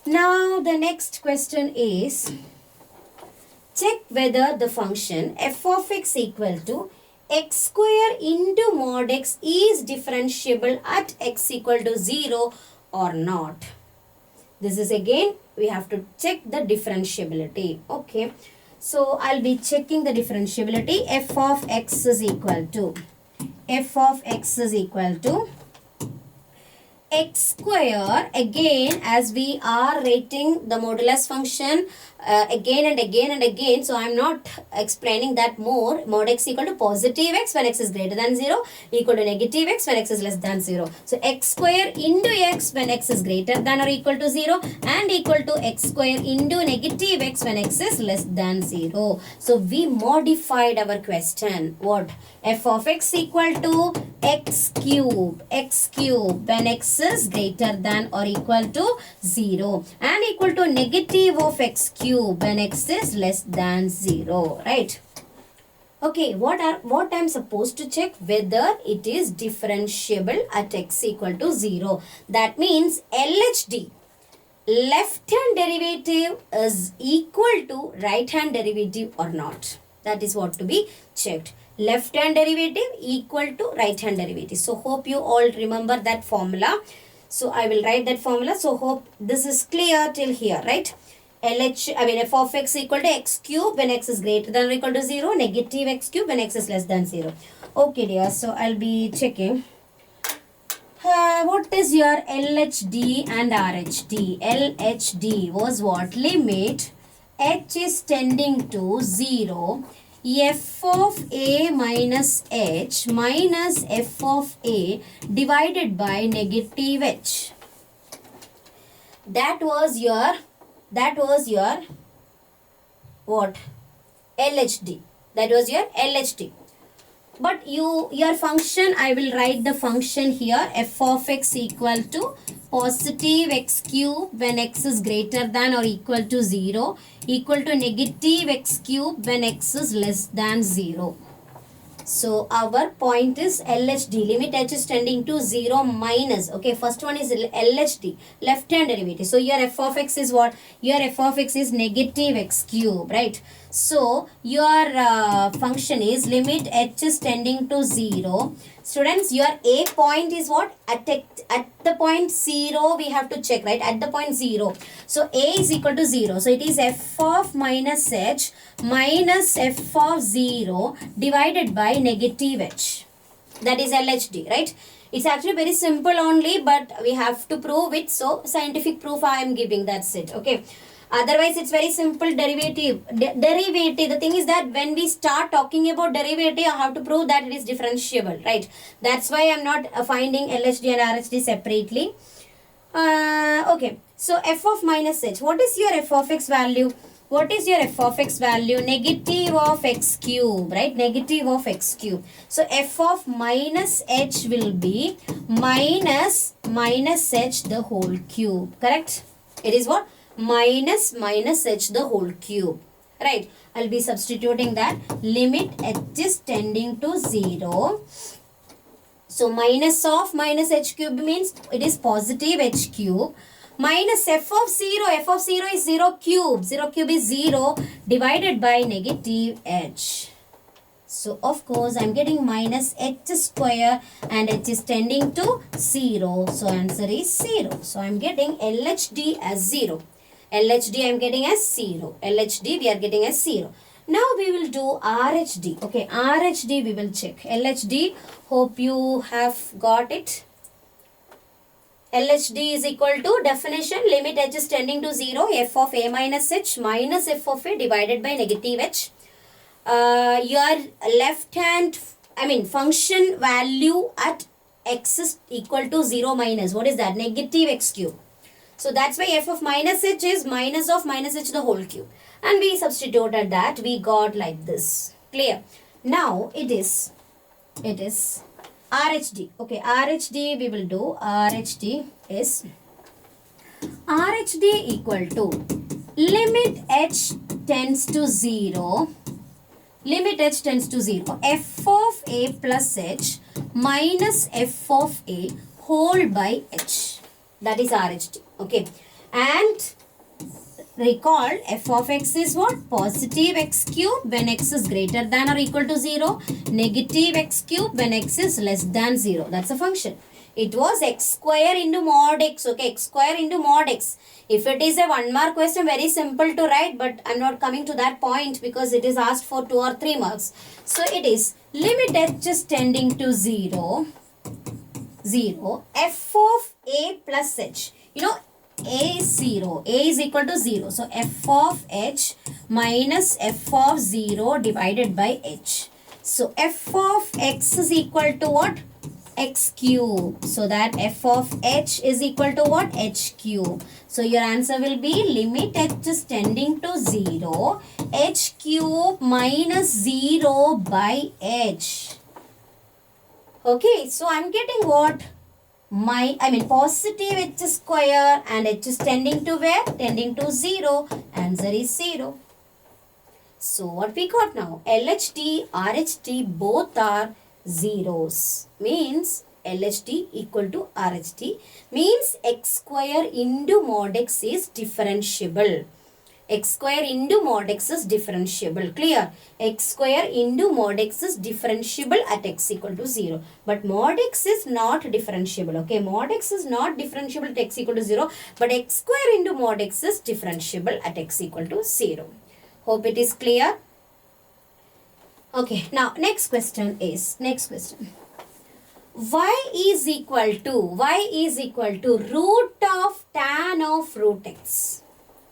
Now the next question is, check whether the function f of x equal to x square into mod x is differentiable at x equal to 0 or not. This is again, we have to check the differentiability. Okay. So, I'll be checking the differentiability. F of x is equal to x square. Again, as we are rating the modulus function again and again and again, so I am not explaining that more. Mod x equal to positive x when x is greater than 0, equal to negative x when x is less than 0. So x square into x when x is greater than or equal to 0, and equal to x square into negative x when x is less than 0. So we modified our question. What? F of x equal to x cube when x is greater than or equal to 0, and equal to negative of x cube when x is less than 0, right? Okay, what I'm supposed to check? Whether it is differentiable at x equal to 0. That means LHD, left hand derivative, is equal to right hand derivative or not. That is what to be checked. Left hand derivative equal to right hand derivative. So hope you all remember that formula. So I will write that formula. So hope this is clear till here, right? F of x equal to x cube when x is greater than or equal to 0, negative x cube when x is less than 0. Okay dear, so I'll be checking. What is your LHD and RHD? LHD was what? Limit h is tending to 0, f of a minus h minus f of a divided by negative h. That was your what? LHD. That was your LHD. But your function, I will write the function here. F of x equal to positive x cube when x is greater than or equal to 0, equal to negative x cube when x is less than 0. So our point is LHD, limit h is tending to 0 minus. Okay, first one is LHD, left hand derivative. So your f of x is what? Your f of x is negative x cube, right? So your function is limit h is tending to 0. Students, your a point is what? At the point 0 we have to check, right? At the point 0. So a is equal to 0. So it is f of minus h minus f of 0 divided by negative h. That is LHD, right? It's actually very simple only, but we have to prove it. So scientific proof I am giving, that's it. Okay. Otherwise, it's very simple. Derivative. Derivative. The thing is that when we start talking about derivative, I have to prove that it is differentiable, right? That's why I'm not finding LHD and RHD separately. Okay. So, f of minus h. What is your f of x value? What is your f of x value? Negative of x cube, right? Negative of x cube. So, f of minus h will be minus h the whole cube, correct? It is what? Minus h the whole cube, right? I'll be substituting that. Limit h is tending to 0. So minus of minus h cube means it is positive h cube minus f of 0. F of 0 is 0 cube. 0 cube is 0 divided by negative h. So of course I'm getting minus h square and h is tending to 0. So answer is 0. So I'm getting LHD as 0. LHD I am getting as 0. LHD we are getting as 0. Now we will do RHD. Okay, RHD we will check. LHD, hope you have got it. LHD is equal to definition, limit h is tending to 0, f of a minus h minus f of a divided by negative h. Your left hand, function value at x is equal to 0 minus, what is that? Negative x cube. So that's why f of minus h is minus of minus h the whole cube. And we substituted that, we got like this. Clear? Now it is RHD. Okay, RHD we will do. RHD is RHD equal to limit h tends to 0. Limit h tends to 0. F of a plus h minus f of a whole by h. That is RHD. Okay. And recall f of x is what? Positive x cube when x is greater than or equal to 0. Negative x cube when x is less than 0. That's a function. It was x square into mod x. Okay, x square into mod x. If it is a 1 mark question, very simple to write, but I'm not coming to that point because it is asked for 2 or 3 marks. So it is limit h is tending to 0, 0, f of a plus h. You know, a is 0, a is equal to 0. So f of h minus f of 0 divided by h. So f of x is equal to what? X cube. So that f of h is equal to what? H cube. So your answer will be limit h is tending to 0, h cube minus 0 by h. Okay, so I'm getting what? Positive h square and h is tending to where? Tending to 0. Answer is 0. So what we got now? LHT, RHT both are zeros. Means LHT equal to RHT. Means x square into mod x is differentiable. X square into mod x is differentiable. Clear? X square into mod x is differentiable at x equal to 0. But mod x is not differentiable. Okay, mod x is not differentiable at x equal to 0. But x square into mod x is differentiable at x equal to 0. Hope it is clear. Okay, now next question is, y is equal to root of tan of root x.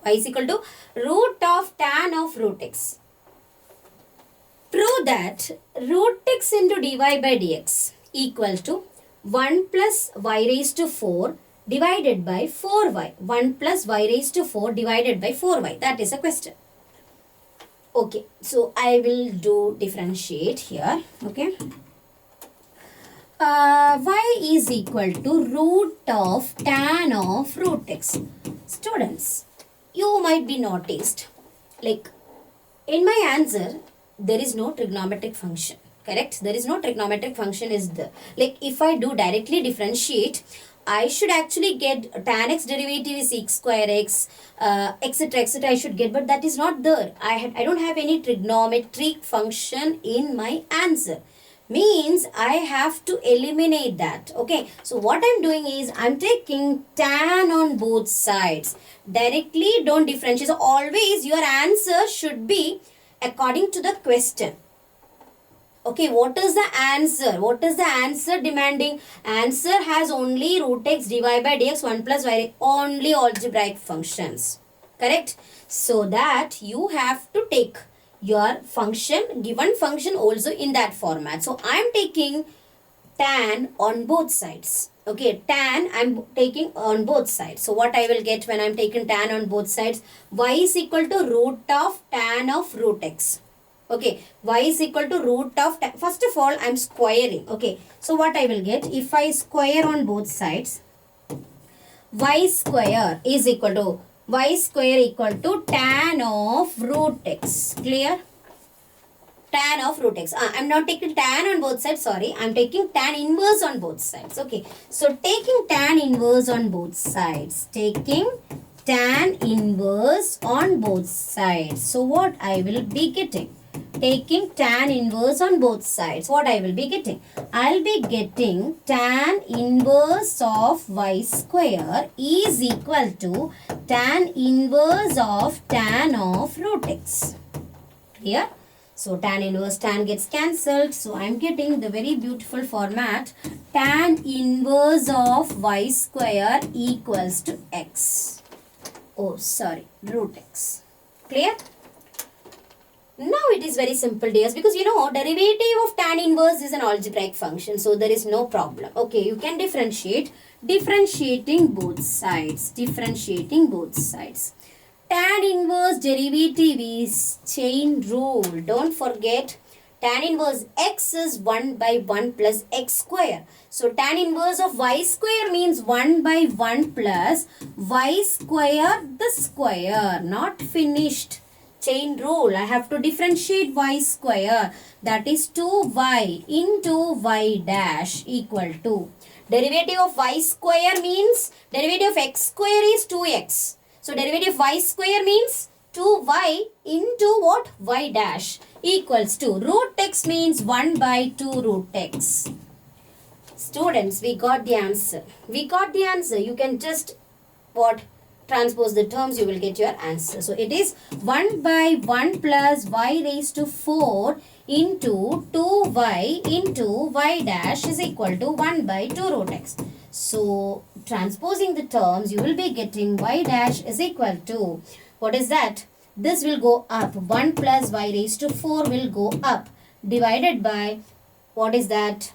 Y is equal to root of tan of root x. Prove that root x into dy by dx equal to 1 plus y raised to 4 divided by 4y. 1 plus y raised to 4 divided by 4y. That is a question. Okay, so I will do differentiate here. Okay. Y is equal to root of tan of root x. Students, you might be noticed, like in my answer, there is no trigonometric function. Correct? There is no trigonometric function is there. Like if I do directly differentiate, I should actually get tan x derivative is sec square x, etc. etc. I should get, but that is not there. I don't have any trigonometric function in my answer. Means I have to eliminate that. Okay, so what I'm doing is I'm taking tan on both sides. Directly don't differentiate. So always your answer should be according to the question. Okay, what is the answer? What is the answer demanding? Answer has only root x dy by dx 1 plus y, only algebraic functions. Correct? So that you have to take your function, given function also in that format. So I am taking tan on both sides. Okay, tan I am taking on both sides. So what I will get when I am taking tan on both sides? Y is equal to root of tan of root x. Okay, y is equal to root of tan. First of all, I am squaring. Okay, so what I will get? If I square on both sides, y square is equal to tan of root x. Clear? Tan of root x. I'm not taking tan on both sides. Sorry. I'm taking tan inverse on both sides. Okay. So, taking tan inverse on both sides. Taking tan inverse on both sides. So, what I will be getting? Taking tan inverse on both sides. What I will be getting? I'll be getting tan inverse of y square is equal to tan inverse of tan of root x. Clear? So, tan inverse tan gets cancelled. So, I am getting the very beautiful format tan inverse of y square equals to x. Oh, sorry, root x. Clear? Now it is very simple, dears, because you know derivative of tan inverse is an algebraic function. So, there is no problem. Okay, you can differentiate. Differentiating both sides. Differentiating both sides. Tan inverse derivative is chain rule. Don't forget, tan inverse x is 1 by 1 plus x square. So, tan inverse of y square means 1 by 1 plus y square the square. Not finished. chain rule. I have to differentiate y square, that is 2y into y dash equal to derivative of y square means derivative of x square is 2x. So derivative of y square means 2y into what? Y dash equals to root x means 1 by 2 root x. Students, we got the answer. We got the answer. You can just what? Transpose the terms, you will get your answer. So it is 1 by 1 plus y raised to 4 into 2y into y dash is equal to 1 by 2 root x. So transposing the terms, you will be getting y dash is equal to, what is that? This will go up. 1 plus y raised to 4 will go up, divided by, what is that?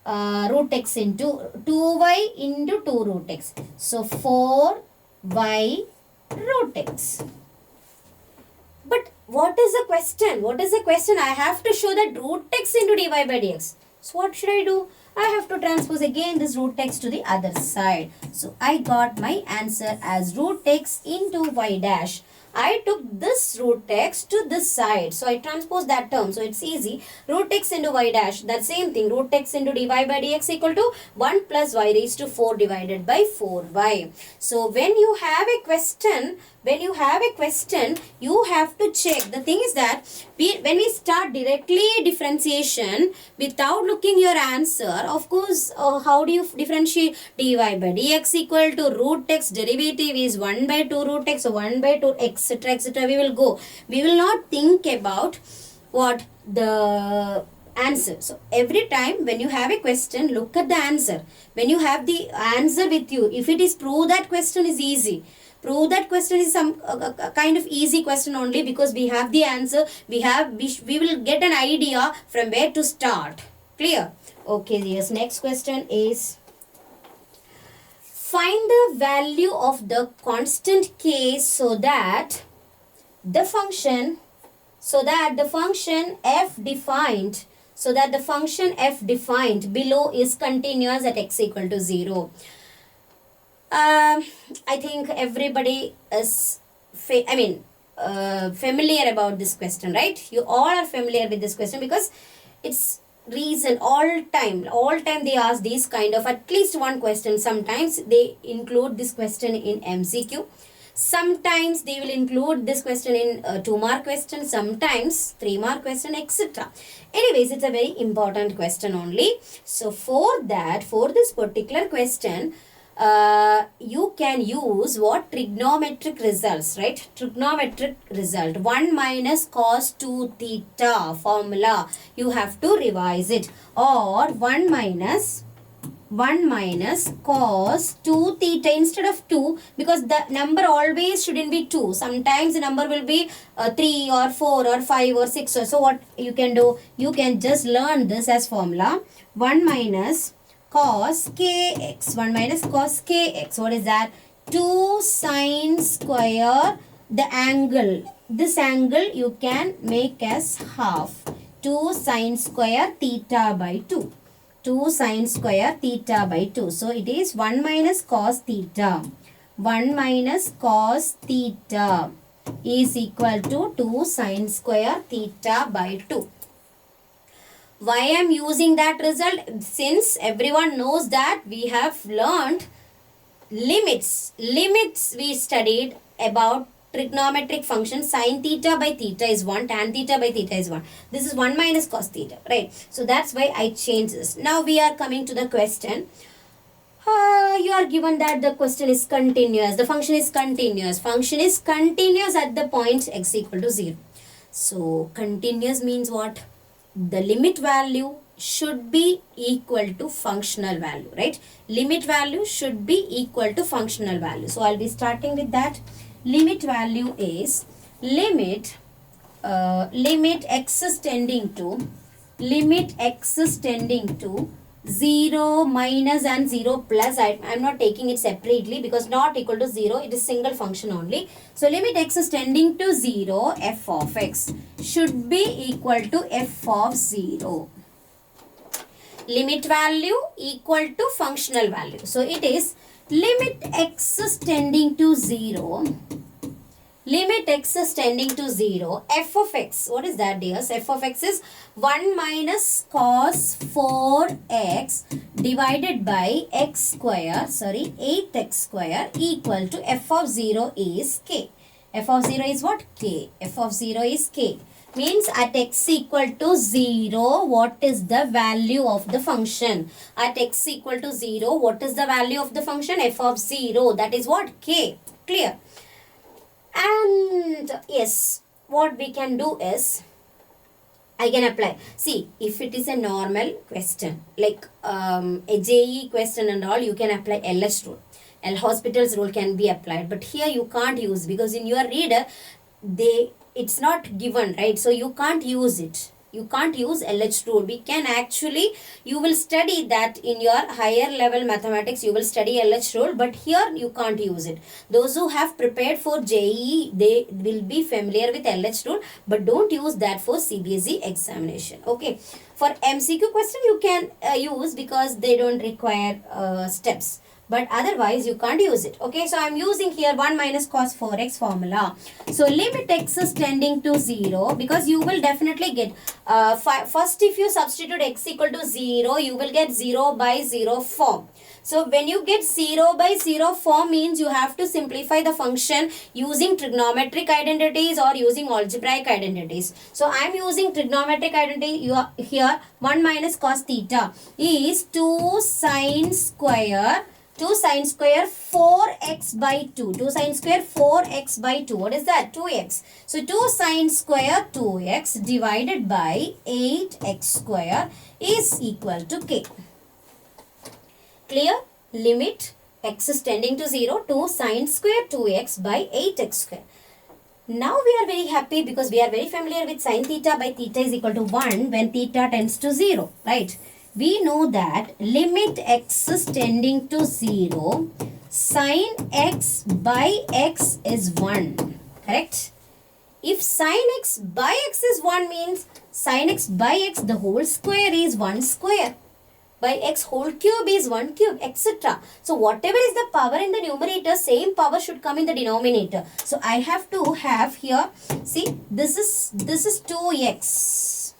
Root x into 2y into 2 root x. So 4y root x. But what is the question? What is the question? I have to show that root x into dy by dx. So what should I do? I have to transpose again this root x to the other side. So I got my answer as root x into y dash. I took this root x to this side. So I transpose that term. So it's easy. Root x into y dash. That same thing. Root x into dy by dx equal to 1 plus y raised to 4 divided by 4y. So when you have a question, you have to check. The thing is that when we start directly differentiation without looking your answer, of course, how do you differentiate? Dy by dx equal to root x, derivative is 1 by 2 root x, so 1 by 2, etc., etc. We will go. We will not think about what the answer. So every time when you have a question, look at the answer. When you have the answer with you, if it is prove that question is easy. Prove that question is some kind of easy question only, because we have the answer. We will get an idea from where to start. Clear? Okay, yes. Next question is, find the value of the constant k so that the function f defined below is continuous at x equal to 0. I think everybody is familiar about this question, right? You all are familiar with this question, because it's reason all time they ask these kind of at least one question. Sometimes they include this question in MCQ. Sometimes they will include this question in 2-mark question, sometimes 3-mark question, etc. Anyways, it's a very important question only. So for this particular question, you can use what? Trigonometric results, right? Trigonometric result. 1 minus cos 2 theta formula. You have to revise it. Or 1 minus cos 2 theta instead of 2, because the number always shouldn't be 2. Sometimes the number will be 3 or 4 or 5 or 6. So what you can do? You can just learn this as formula. 1 minus cos kx. 1 minus cos kx. What is that? 2 sine square the angle. This angle you can make as half. 2 sine square theta by 2. 2 sine square theta by 2. So it is 1 minus cos theta. 1 minus cos theta is equal to 2 sine square theta by 2. Why I am using that result? Since everyone knows that we have learned limits. Limits we studied about trigonometric function. Sin theta by theta is 1, tan theta by theta is 1. This is 1 minus cos theta, right? So that's why I changed this. Now we are coming to the question. You are given that the question is continuous. The function is continuous. Function is continuous at the point x equal to 0. So continuous means what? The limit value should be equal to functional value, right? Limit value should be equal to functional value. So I'll be starting with that. Limit value is limit x is tending to 0, minus and 0 plus. I'm not taking it separately because not equal to 0. It is single function only. So limit x is tending to 0, f of x should be equal to f of 0. Limit value equal to functional value. So it is limit x is tending to 0. limit x is tending to 0, f of x, what is that dears? F of x is 1 minus cos 4x divided by x square, 8x square equal to f of 0 is k. F of 0 is what? K. F of 0 is k. Means at x equal to 0, what is the value of the function? At x equal to 0, what is the value of the function? F of 0, that is what? K. Clear? And yes, what we can do is, I can apply. See, if it is a normal question, like a JE question and all, you can apply LH rule. L hospitals rule can be applied. But here you can't use, because in your reader, it's not given, right? So you can't use it. You can't use LH rule. We can actually, you will study that in your higher level mathematics, you will study LH rule, but here you can't use it. Those who have prepared for JEE, they will be familiar with LH rule, but don't use that for Cbse examination. Okay. For MCQ question, you can use, because they don't require steps. But otherwise, you can't use it. Okay, so I'm using here 1 minus cos 4x formula. So limit x is tending to 0, because you will definitely get, first if you substitute x equal to 0, you will get 0 by 0 form. So when you get 0 by 0 form, means you have to simplify the function using trigonometric identities or using algebraic identities. So I'm using trigonometric identity here. 1 minus cos theta is 2 sine square 4x by 2. 2 sine square 4x by 2. What is that? 2x. So 2 sine square 2x divided by 8x square is equal to k. Clear? Limit x is tending to 0, 2 sine square 2x by 8x square. Now we are very happy, because we are very familiar with sine theta by theta is equal to 1 when theta tends to 0, right? We know that limit x is tending to 0, sine x by x is 1, correct? If sine x by x is 1, means sine x by x, the whole square is 1 square. By x whole cube is 1 cube, etc. So whatever is the power in the numerator, same power should come in the denominator. So I have to have here, see, this is 2x.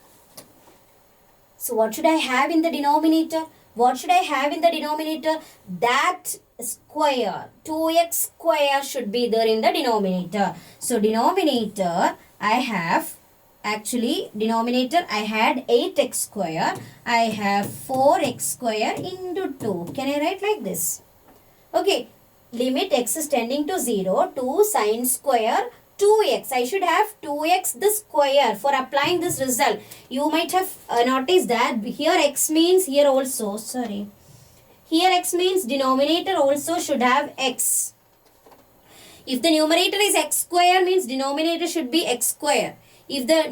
So what should I have in the denominator? What should I have in the denominator? That square, 2x square should be there in the denominator. So denominator, I have, denominator, I had 8x square. I have 4x square into 2. Can I write like this? Okay. Limit x is tending to 0, 2 sine square 2x. I should have 2x the square for applying this result. You might have noticed that here x means here also, here x means denominator also should have x. If the numerator is x square, means denominator should be x square. If the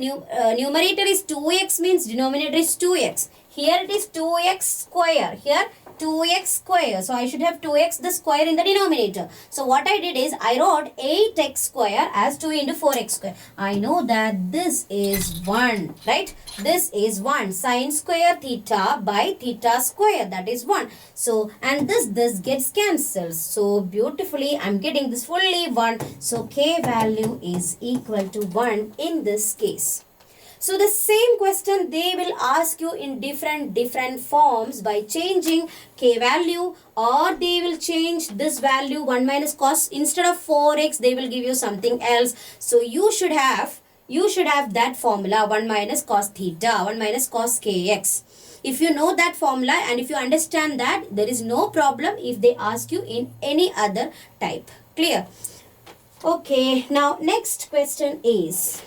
numerator is 2x, means denominator is 2x. Here it is 2x square. Here 2x square. So I should have 2x the square in the denominator. So what I did is I wrote 8x square as 2 into 4x square. I know that this is 1, right? This is 1. Sine square theta by theta square, that is 1. So, and this gets cancelled. So beautifully I'm getting this fully 1. So k value is equal to 1 in this case. So the same question they will ask you in different forms by changing k value, or they will change this value 1 minus cos, instead of 4x they will give you something else. So you should have that formula 1 minus cos theta, 1 minus cos kx. If you know that formula and if you understand that, there is no problem if they ask you in any other type. Clear? Okay, now next question is,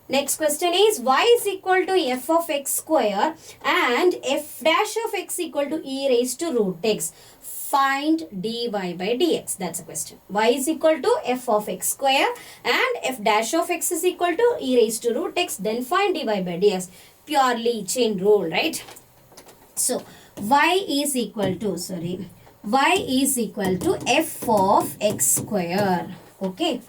next question is y is equal to f of x square and f dash of x equal to e raised to root x. Find dy by dx. That's a question. Y is equal to f of x square and f dash of x is equal to e raised to root x. Then find dy by dx. Purely chain rule, right? So y is equal to f of x square. Okay.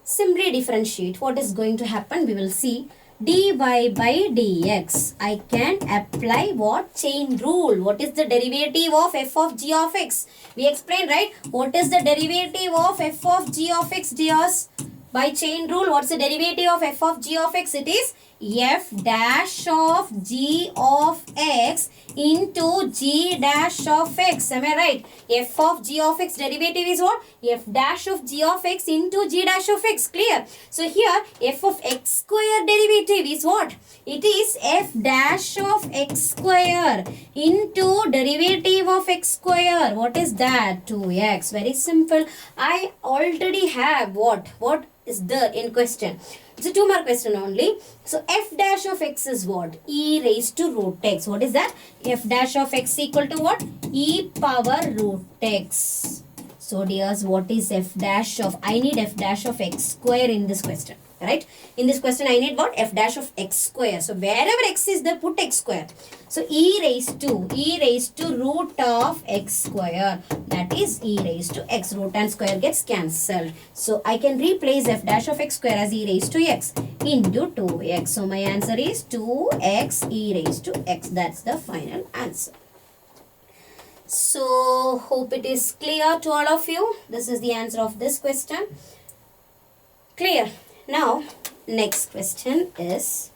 Simply differentiate. What is going to happen? We will see. dy by dx. I can apply what? Chain rule. What is the derivative of f of g of x? We explained, right? What is the derivative of f of g of x, dears? By chain rule, what's the derivative of f of g of x? It is f dash of g of x into g dash of x. Am I right? F of g of x derivative is what? F dash of g of x into g dash of x. Clear? So here f of x square derivative is what? It is f dash of x square into derivative of x square. What is that? 2x. Very simple. I already have what? What is there in question? It's a 2 mark question only. So f dash of x is what? E raised to root x. What is that? F dash of x equal to what? E power root x. So dears, what is f dash of? I need f dash of x square in this question. Right? In this question, I need what? F dash of x square. So wherever x is there, put x square. So e raised to root of x square. That is e raised to x. Root and square gets cancelled. So I can replace f dash of x square as e raised to x into 2x. So my answer is 2x e raised to x. That's the final answer. So hope it is clear to all of you. This is the answer of this question. Clear? Now, next question is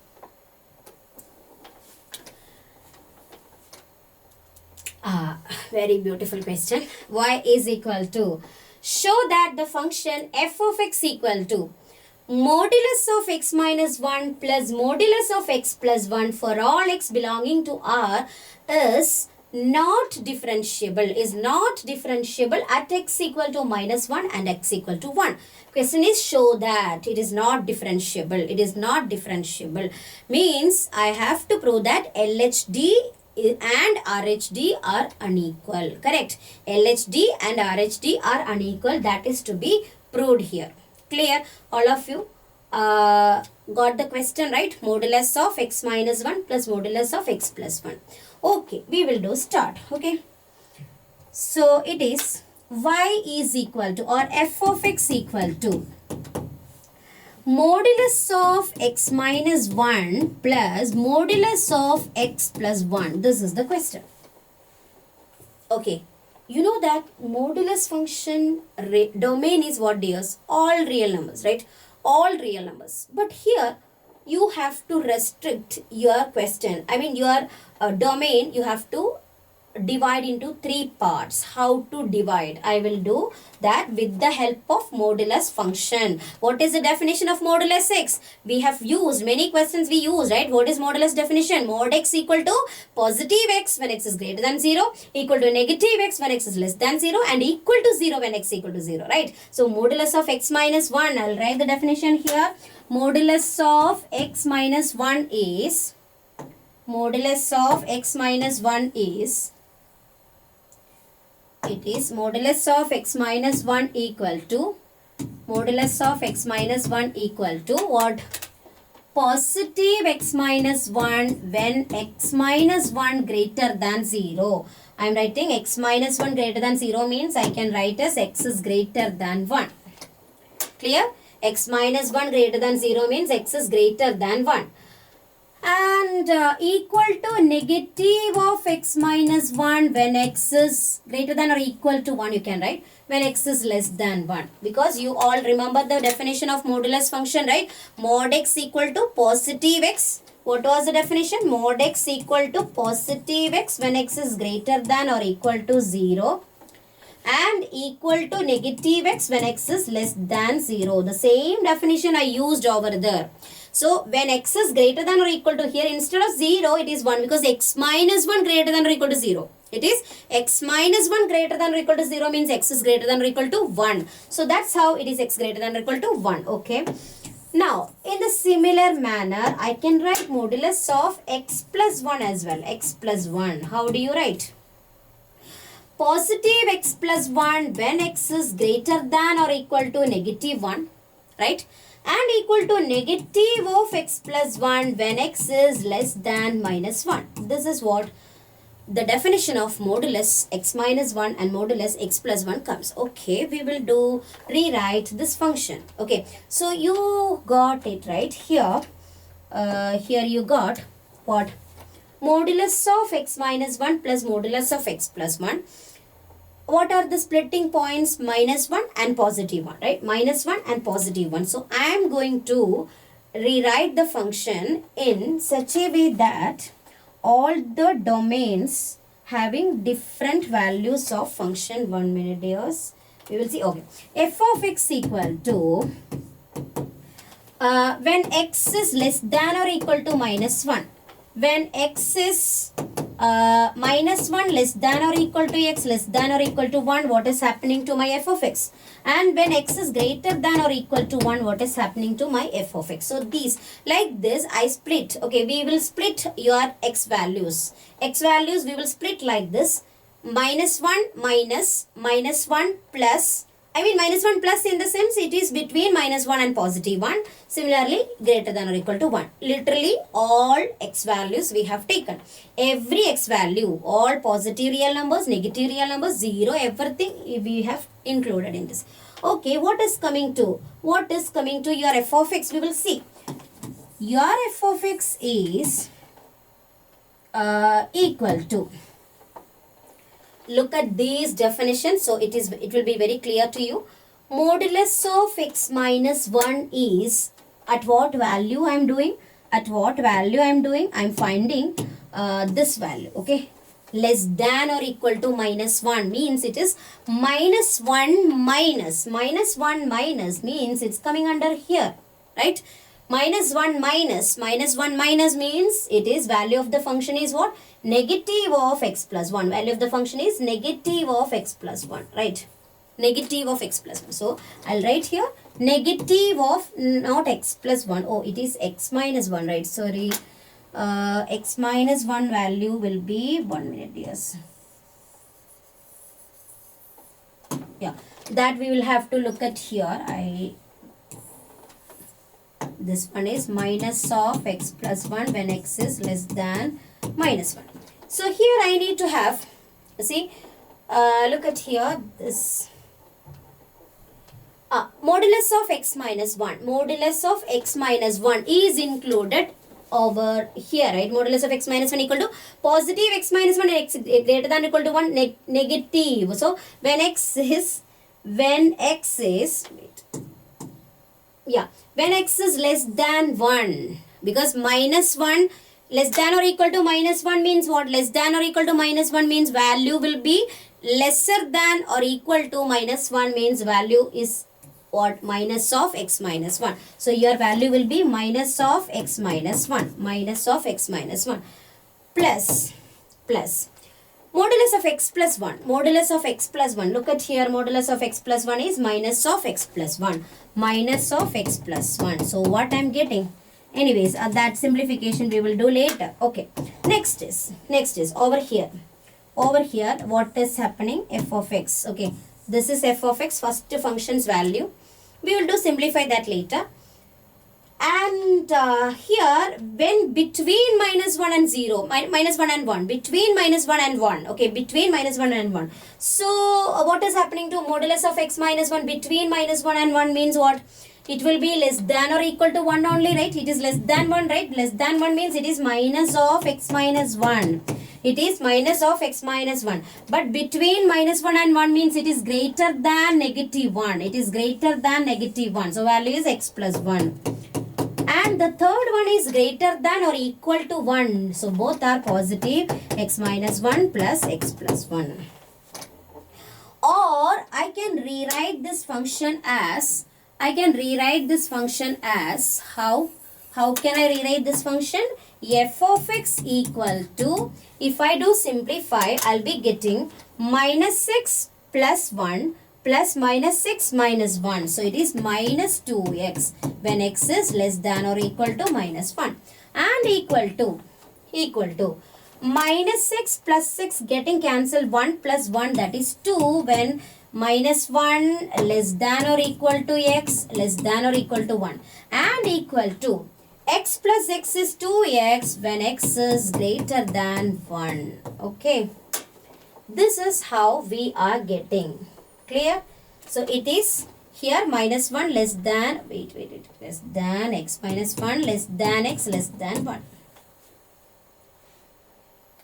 very beautiful question. Y is equal to, show that the function f of x equal to modulus of x minus 1 plus modulus of x plus 1 for all x belonging to R is not differentiable at x equal to minus 1 and x equal to 1. Question is, show that it is not differentiable. Means I have to prove that LHD and RHD are unequal. Correct? LHD and RHD are unequal. That is to be proved here. Clear? All of you got the question, right? Modulus of x minus 1 plus modulus of x plus 1. Okay, we will do start. Okay. So it is y is equal to, or f of x equal to, modulus of x minus 1 plus modulus of x plus 1. This is the question. Okay. You know that modulus function domain is what, dears? All real numbers, right? All real numbers. But here you have to restrict your question. I mean your domain, you have to divide into 3 parts. How to divide? I will do that with the help of modulus function. What is the definition of modulus x? We have used, many questions we use, right? What is modulus definition? Mod x equal to positive x when x is greater than 0, equal to negative x when x is less than 0, and equal to 0 when x equal to 0, right? So modulus of x minus 1, I'll write the definition here. Modulus of x minus 1 is, modulus of x minus 1 is, it is modulus of x minus 1 equal to, modulus of x minus 1 equal to what? Positive x minus 1 when x minus 1 greater than 0. I am writing x minus 1 greater than 0 means I can write as x is greater than 1. Clear? X minus 1 greater than 0 means x is greater than 1. And equal to negative of x minus 1 when x is greater than or equal to 1, you can write, when x is less than 1. Because you all remember the definition of modulus function, right? Mod x equal to positive x. What was the definition? Mod x equal to positive x when x is greater than or equal to 0. And equal to negative x when x is less than 0. The same definition I used over there. So when x is greater than or equal to, here instead of 0 it is 1, because x minus 1 greater than or equal to 0. It is x minus 1 greater than or equal to 0 means x is greater than or equal to 1. So that's how it is, x greater than or equal to 1. Okay. Now in the similar manner I can write modulus of x plus 1 as well. X plus 1. How do you write? Positive x plus 1 when x is greater than or equal to negative 1. Right? And equal to negative of x plus 1 when x is less than minus 1. This is what the definition of modulus x minus 1 and modulus x plus 1 comes. Okay, we will rewrite this function. Okay, so you got it right here. here you got what? Modulus of x minus 1 plus modulus of x plus 1. What are the splitting points? Minus 1 and positive 1, right? Minus 1 and positive 1. So I am going to rewrite the function in such a way that all the domains having different values of function. 1 minute, dears. We will see. Okay. F of x equal to when x is less than or equal to minus 1. When x is minus 1 less than or equal to x less than or equal to 1, what is happening to my f of x? And when x is greater than or equal to 1, what is happening to my f of x? So these, like this, I split. Okay, we will split your x values. X values we will split like this. Minus 1 minus 1 plus, minus 1 plus in the sense it is between minus 1 and positive 1. Similarly, greater than or equal to 1. Literally, all x values we have taken. Every x value, all positive real numbers, negative real numbers, 0, everything we have included in this. Okay, what is coming to? What is coming to your f of x? We will see. Your f of x is equal to. Look at these definitions. So it will be very clear to you. Modulus of x minus 1 is at what value I am doing? At what value I am doing? I am finding this value. Okay. Less than or equal to minus 1 means it is minus 1 minus. Minus 1 minus means it's coming under here. Right. Minus 1 minus. Minus 1 minus means it is value of the function is what? Negative of x plus 1. Value of the function is negative of x plus 1. Right. Negative of x plus 1. So, I'll write here negative of not x plus 1. Oh, it is x minus 1. Right. Sorry. X minus 1 value will be 1 minute, yes. Yeah. That we will have to look at here. This one is minus of x plus 1 when x is less than minus 1. So here I need to have, see, look at here, this modulus of x minus 1. Modulus of x minus 1 is included over here, right? Modulus of x minus 1 equal to positive x minus 1 and x greater than or equal to 1 negative. So when x is when x is less than 1, because minus 1 less than or equal to minus 1 means what? Less than or equal to minus 1 means value will be lesser than or equal to minus 1 means value is what? Minus of x minus 1. So your value will be minus of x minus 1. Minus of x minus 1 plus modulus of x plus 1. Modulus of x plus 1. Look at here. Modulus of x plus 1 is minus of x plus 1. Minus of x plus 1. So what I am getting? Anyways, that simplification we will do later. Okay. Next is over here. Over here, what is happening? F of x. Okay. This is f of x, first function's value. We will do simplify that later. And here, when between minus 1 and 0, minus 1 and 1, between minus 1 and 1, okay, between minus 1 and 1. So, what is happening to modulus of x minus 1 between minus 1 and 1 means what? It will be less than or equal to 1 only, right? It is less than 1, right? Less than 1 means it is minus of x minus 1. It is minus of x minus 1. But between minus 1 and 1 means it is greater than negative 1. It is greater than negative 1. So, value is x plus 1. And the third one is greater than or equal to 1. So, both are positive. X minus 1 plus x plus 1. Or, I can rewrite this function as, how? How can I rewrite this function? F of x equal to, if I do simplify, I'll be getting minus x plus 1 plus minus 6 minus 1. So, it is minus 2x when x is less than or equal to minus 1. And equal to minus 6 plus 6 getting cancelled, 1 plus 1, that is 2 when minus 1 less than or equal to x less than or equal to 1. And equal to x plus x is 2x when x is greater than 1. Okay. This is how we are getting. Clear? So, it is here minus 1 less than, wait, less than x, minus 1 less than x less than 1.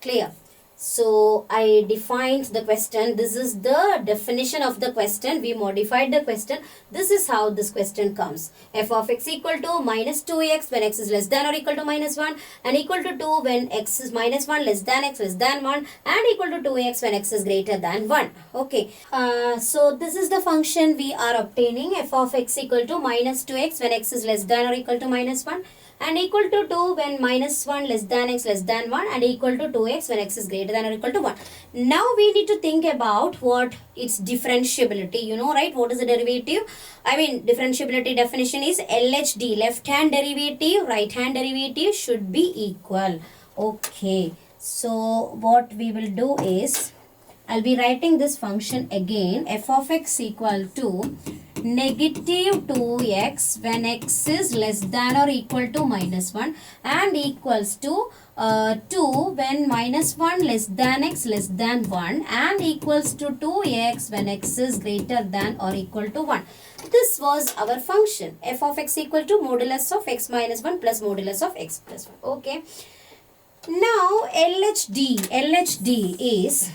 Clear? So I defined the question. This is the definition of the question. We modified the question. This is how this question comes. F of x equal to minus 2x when x is less than or equal to minus 1, and equal to 2 when x is minus 1 less than x less than 1, and equal to 2x when x is greater than 1. Okay. So this is the function we are obtaining. F of x equal to minus 2x when x is less than or equal to minus 1, and equal to 2 when minus 1 less than x less than 1, and equal to 2x when x is greater than or equal to 1. Now we need to think about what its differentiability. You know, right? What is the derivative? I mean, differentiability definition is LHD, left hand derivative, right hand derivative should be equal. Okay. So what we will do is, I'll be writing this function again. F of x equal to negative 2x when x is less than or equal to minus 1, and equals to 2 when minus 1 less than x less than 1, and equals to 2x when x is greater than or equal to 1. This was our function. F of x equal to modulus of x minus 1 plus modulus of x plus 1. Okay. Now LHD is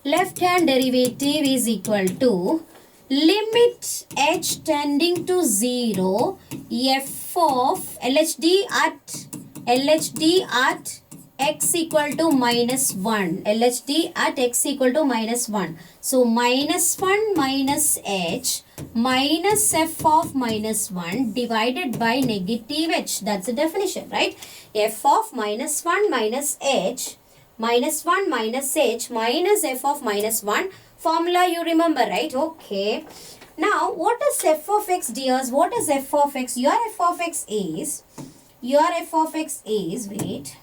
left hand derivative is equal to limit h tending to 0 f of LHD at x equal to minus 1. LHD at x equal to minus 1. So minus 1 minus h minus f of minus 1 divided by negative h. That's the definition, right? F of minus 1 minus h minus 1 minus h minus f of minus 1. Formula you remember, right? Okay. Now, what is f of x, dears? What is f of x? Your f of x is, wait.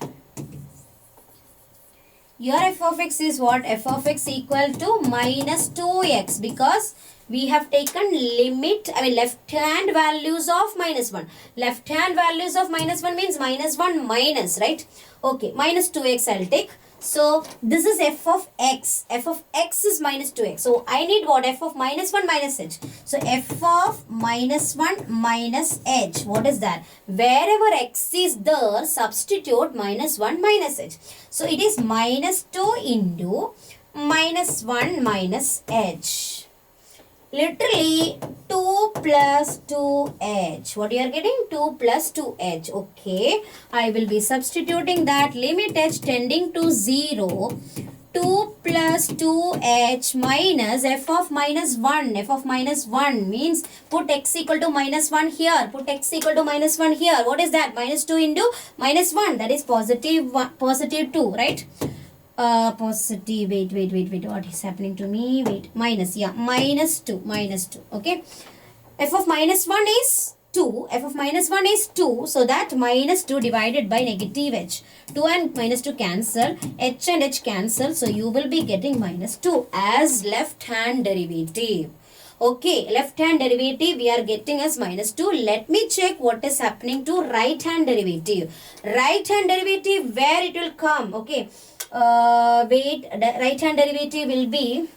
Your f of x is what? F of x equal to minus 2x, because we have taken limit, left hand values of minus 1. Left hand values of minus 1 means minus 1 minus, right? Okay, minus 2x I'll take. So this is f of x. F of x is minus 2x. So I need what? F of minus 1 minus h. So f of minus 1 minus h. What is that? Wherever x is there, substitute minus 1 minus h. So it is minus 2 into minus 1 minus h. Literally 2 plus 2h. What you are getting? 2 plus 2h. Okay. I will be substituting that. Limit h tending to 0. 2 plus 2h minus f of minus 1. F of minus 1 means put x equal to minus 1 here. Put x equal to minus 1 here. What is that? Minus 2 into minus 1. That is positive 2, right? Positive, wait, what is happening to me? Wait, minus, yeah, minus 2, okay. F of minus 1 is 2, f of minus 1 is 2, so that minus 2 divided by negative h. 2 and minus 2 cancel, h and h cancel, so you will be getting minus 2 as left hand derivative. Okay, left hand derivative we are getting as minus 2. Let me check what is happening to right hand derivative. Right hand derivative, where it will come? Okay. Wait, right hand derivative will be,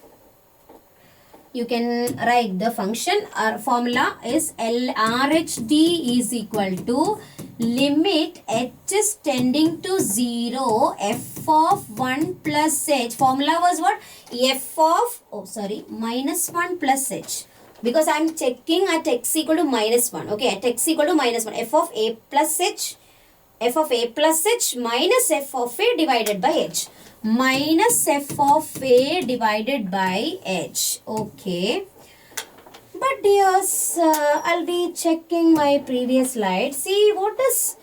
you can write the function. Our formula is RHD is equal to limit h is tending to 0 f of 1 plus h. Formula was what? F of, minus 1 plus h. Because I am checking at x equal to minus 1. Okay, at x equal to minus 1. F of a plus h. F of a plus h minus f of a divided by h. Minus f of a divided by h. Okay. But dears, I'll be checking my previous slide. See, what is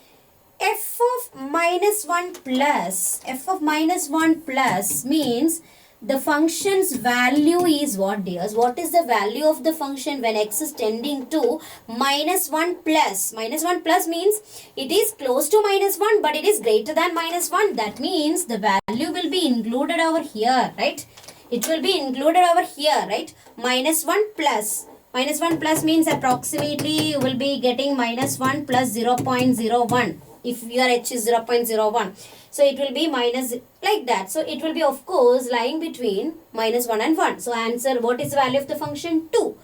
f of minus 1 plus? F of minus 1 plus means the function's value is what, dears? What is the value of the function when x is tending to minus 1 plus? Minus 1 plus means it is close to minus 1 but it is greater than minus 1. That means the value will be included over here, right? It will be included over here, right? Minus 1 plus. Minus 1 plus means approximately you will be getting minus 1 plus 0.01. If your h is 0.01. So it will be minus like that. So it will be of course lying between minus 1 and 1. So answer, what is the value of the function? 2.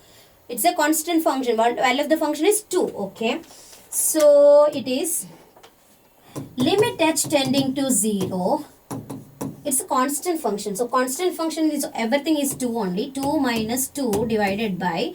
It's a constant function. Value of the function is 2. Okay. So it is limit h tending to 0. It's a constant function. So constant function is everything is 2 only. 2 minus 2 divided by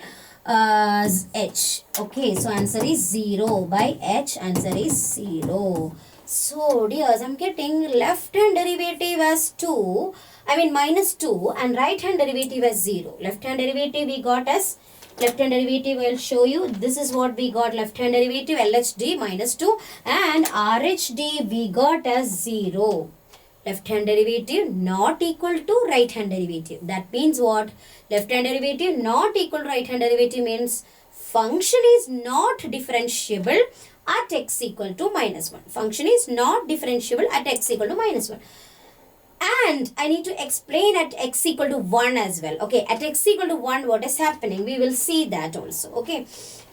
h. Okay. So answer is 0 by h. Answer is 0. So dears, I'm getting left hand derivative as 2. I mean minus 2 and right hand derivative as 0. Left hand derivative we got as left hand derivative I will show you. This is what we got, left hand derivative LHD minus 2 and RHD we got as 0. Left hand derivative not equal to right hand derivative. That means what? Left hand derivative not equal to right hand derivative means function is not differentiable at x equal to minus 1. Function is not differentiable at x equal to minus 1. And I need to explain at x equal to 1 as well. Okay, at x equal to 1 what is happening? We will see that also. Okay.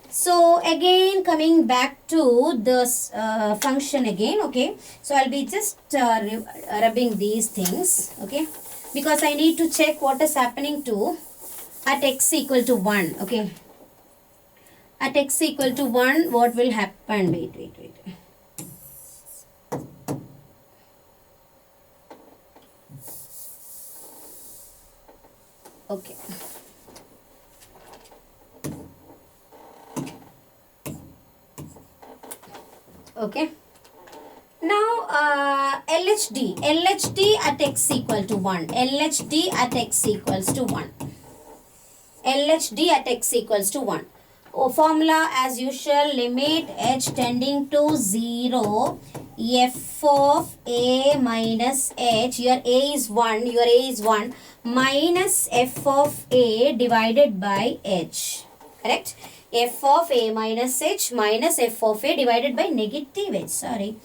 So again coming back to this function again. Okay. So I'll be just rubbing these things. Okay. Because I need to check what is happening to at x equal to 1. Okay. At x equal to 1 what will happen? Wait. Okay. Okay. Now LHD at x equal to 1. LHD at x equals to 1. LHD at x equals to 1. Oh, formula as usual, limit h tending to 0, f of a minus h, your a is 1, minus f of a divided by h, correct? F of a minus h minus f of a divided by negative h, sorry.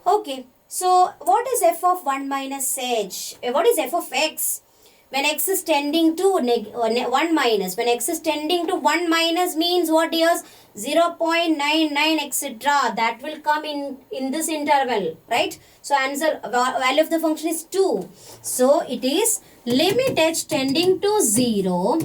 Okay, so what is f of 1 minus h? What is f of x? When x is tending to 1 minus, when x is tending to 1 minus means what dears? 0.99 etc. That will come in this interval, right? So answer, value of the function is 2. So it is limit h tending to 0,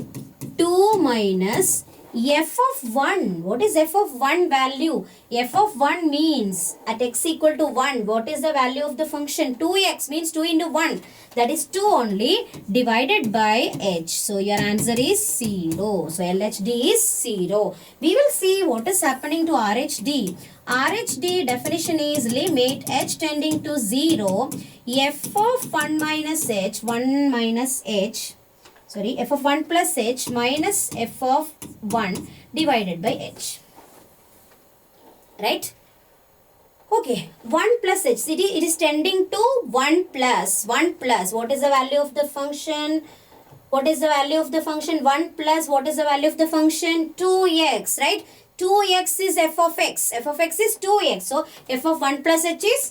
2 minus f of 1. What is f of 1 value? F of 1 means at x equal to 1. What is the value of the function? 2x means 2 into 1. That is 2 only divided by h. So your answer is 0. So LHD is 0. We will see what is happening to RHD. RHD definition is limit h tending to 0, f of 1 minus h, 1 minus h. Sorry, f of 1 plus h minus f of 1 divided by h. Right? Okay, 1 plus h. See, it is tending to 1 plus. What is the value of the function? What is the value of the function? 1 plus, what is the value of the function? 2x, right? 2x is f of x. F of x is 2x. So, f of 1 plus h is,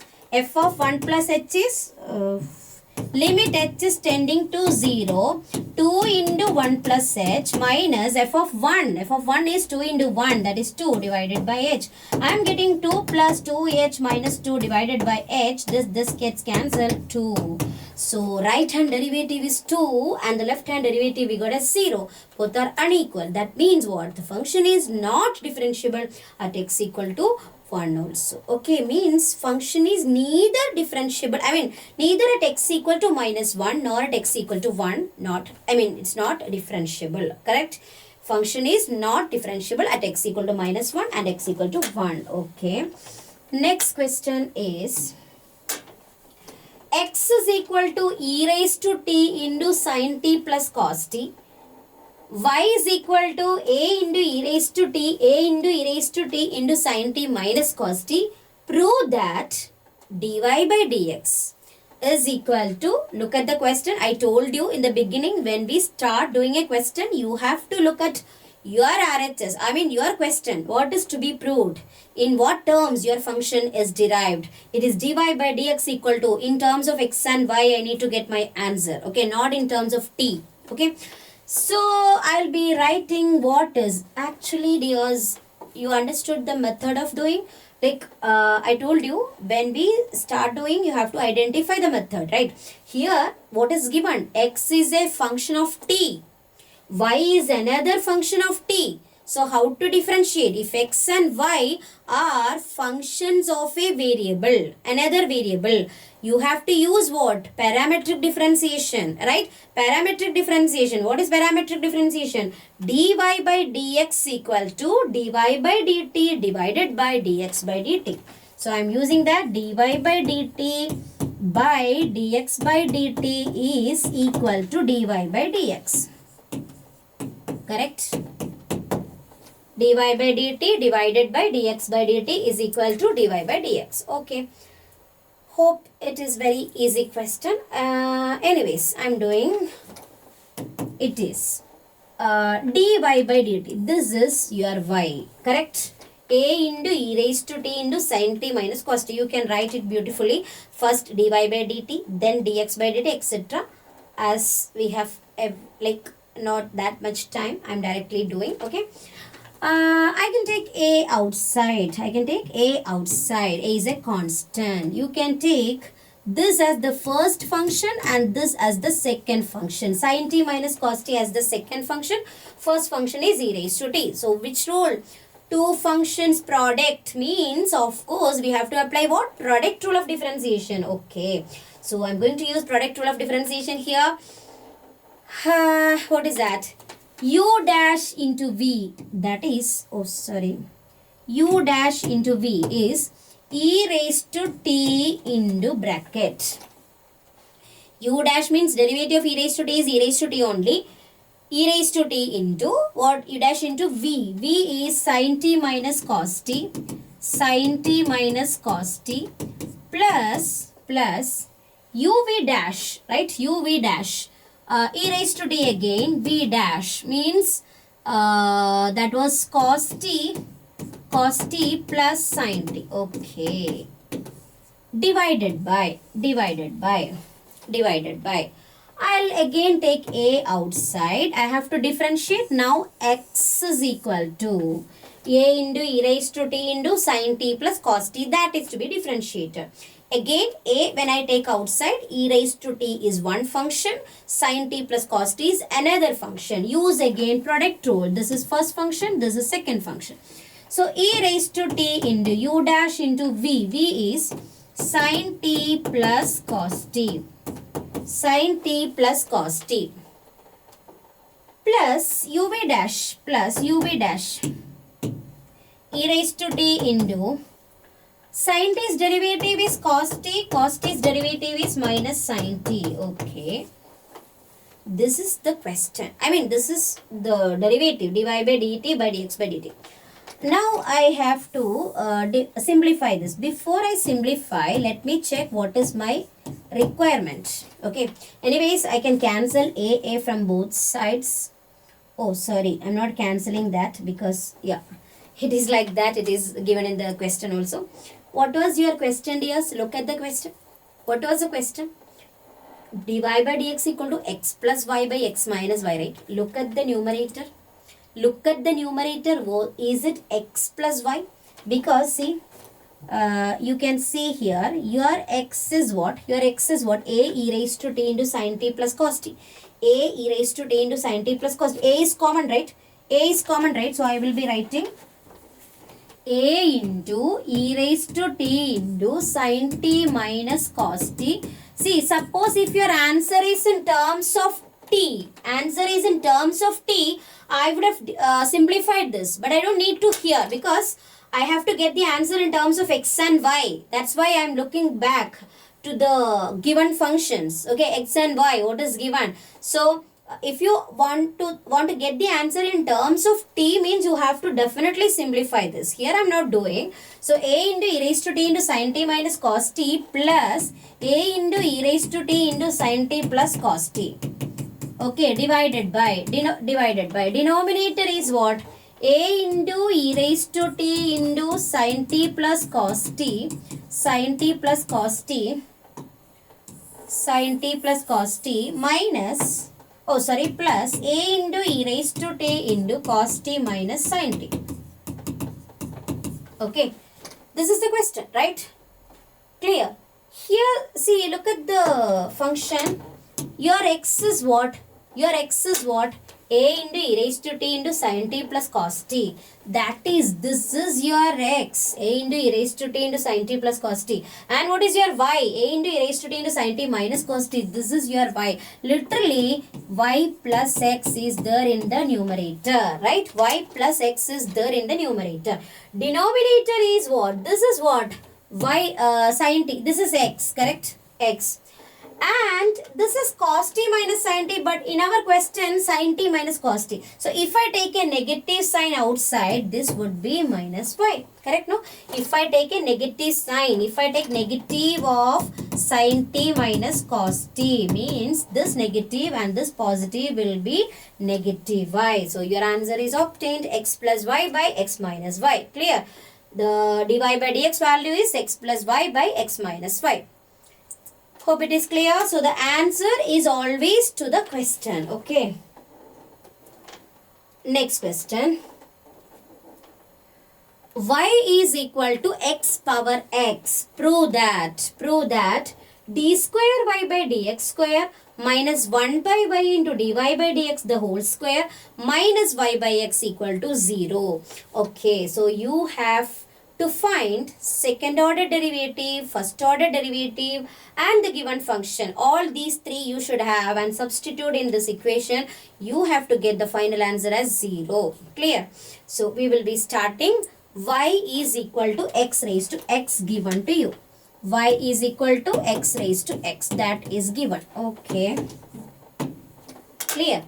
limit h is tending to 0, 2 into 1 plus h minus f of 1. F of 1 is 2 into 1, that is 2 divided by h. I am getting 2 plus 2h minus 2 divided by h. This gets cancelled, 2. So right hand derivative is 2 and the left hand derivative we got as 0. Both are unequal. That means what? The function is not differentiable at x equal to 1 also. Okay, means function is neither differentiable, neither at x equal to minus 1 nor at x equal to 1. It's not differentiable, correct? Function is not differentiable at x equal to minus 1 and x equal to 1. Okay. Next question is, x is equal to e raised to t into sin t plus cos t. Y is equal to a into e raised to t, a into e raised to t into sin t minus cos t. Prove that dy by dx is equal to, look at the question. I told you in the beginning, when we start doing a question, you have to look at your RHS, your question. What is to be proved? In what terms your function is derived? It is dy by dx equal to, in terms of x and y, I need to get my answer. Okay, not in terms of t. Okay. So, I'll be writing what is. Actually, dears, you understood the method of doing. Like, I told you, when we start doing, you have to identify the method, right? Here, what is given? X is a function of t. Y is another function of t. So how to differentiate? If x and y are functions of a variable, another variable, you have to use what? Parametric differentiation, right? Parametric differentiation. What is parametric differentiation? Dy by dx equal to dy by dt divided by dx by dt. So I am using that dy by dt by dx by dt is equal to dy by dx. Correct? Dy by dt divided by dx by dt is equal to dy by dx. Okay. Hope it is very easy question. Anyways, I am doing it is dy by dt. This is your y. Correct? A into e raised to t into sin t minus cos t. You can write it beautifully. First dy by dt, then dx by dt, etc. As we have like not that much time, I am directly doing. Okay. I can take a outside. I can take a outside. A is a constant. You can take this as the first function and this as the second function. Sin t minus cos t as the second function. First function is e raised to t. So which rule? Two functions product means, of course, we have to apply what? Product rule of differentiation. Okay. So I'm going to use product rule of differentiation here. What is that? U dash into V, that is, U dash into V is e raised to t into bracket. U dash means derivative of e raised to t is e raised to t only. E raised to t into what? U dash into V. V is sin t minus cos t. Sin t minus cos t plus uv dash, right? Uv dash. E raised to t again, v dash means that was cos t plus sin t. Okay. Divided by. I'll again take a outside. I have to differentiate. Now x is equal to a into e raised to t into sin t plus cos t. That is to be differentiated. Again, a when I take outside, e raised to t is one function, sin t plus cos t is another function. Use again product rule. This is first function, this is second function. So, e raised to t into u dash into v. V is sin t plus cos t. Sin t plus cos t plus uv dash e raised to t into sin t's derivative is cos t's derivative is minus sin t. Okay. This is the question. I mean, this is the derivative dy by dt by dx by dt. Now, I have to simplify this. Before I simplify, let me check what is my requirement. Okay. Anyways, I can cancel a from both sides. Oh, sorry. I'm not cancelling that because, yeah, it is like that. It is given in the question also. What was your question, dears? Look at the question. What was the question? Dy by dx equal to x plus y by x minus y, right? Look at the numerator. Look at the numerator. Is it x plus y? Because see, you can see here, your x is what? Your x is what? A e raised to t into sin t plus cos t. A e raised to t into sin t plus cos t. A is common, right? A is common, right? So, I will be writing a into e raised to t into sin t minus cos t. See, suppose if your answer is in terms of t, I would have simplified this. But I don't need to here because I have to get the answer in terms of x and y. That's why I am looking back to the given functions. Okay, x and y, what is given. So, if you want to get the answer in terms of t means you have to definitely simplify this. Here I am not doing. So, a into e raised to t into sin t minus cos t plus a into e raised to t into sin t plus cos t. Okay, divided by. Denominator is what? A into e raised to t into sin t plus cos t. Sin t plus cos t. Sin t plus cos t minus, plus a into e raised to t into cos t minus sin t. Okay, this is the question, right? Clear? Here, see, look at the function. Your x is what? Your x is what? a into e raised to t into sin t plus cos t. That is, this is your x. A into e raised to t into sin t plus cos t. And what is your y? A into e raised to t into sin t minus cos t. This is your y. Literally, y plus x is there in the numerator. Right? Y plus x is there in the numerator. Denominator is what? This is what? Y sin t. This is x. Correct? X. And this is cos t minus sin t, but in our question sin t minus cos t. So if I take a negative sign outside, this would be minus y. Correct? No? If I take a negative sign, if I take negative of sin t minus cos t, means this negative and this positive will be negative y. So your answer is obtained, x plus y by x minus y. Clear? The dy by dx value is x plus y by x minus y. Hope it is clear. So the answer is always to the question. Okay. Next question. Y is equal to x power x. Prove that. Prove that d square y by dx square minus 1 by y into dy by dx the whole square minus y by x equal to 0. Okay. So you have to find second order derivative, first order derivative and the given function. All these three you should have and substitute in this equation. You have to get the final answer as 0. Clear? So we will be starting. Y is equal to x raised to x given to you. Y is equal to x raised to x. That is given. Okay. Clear?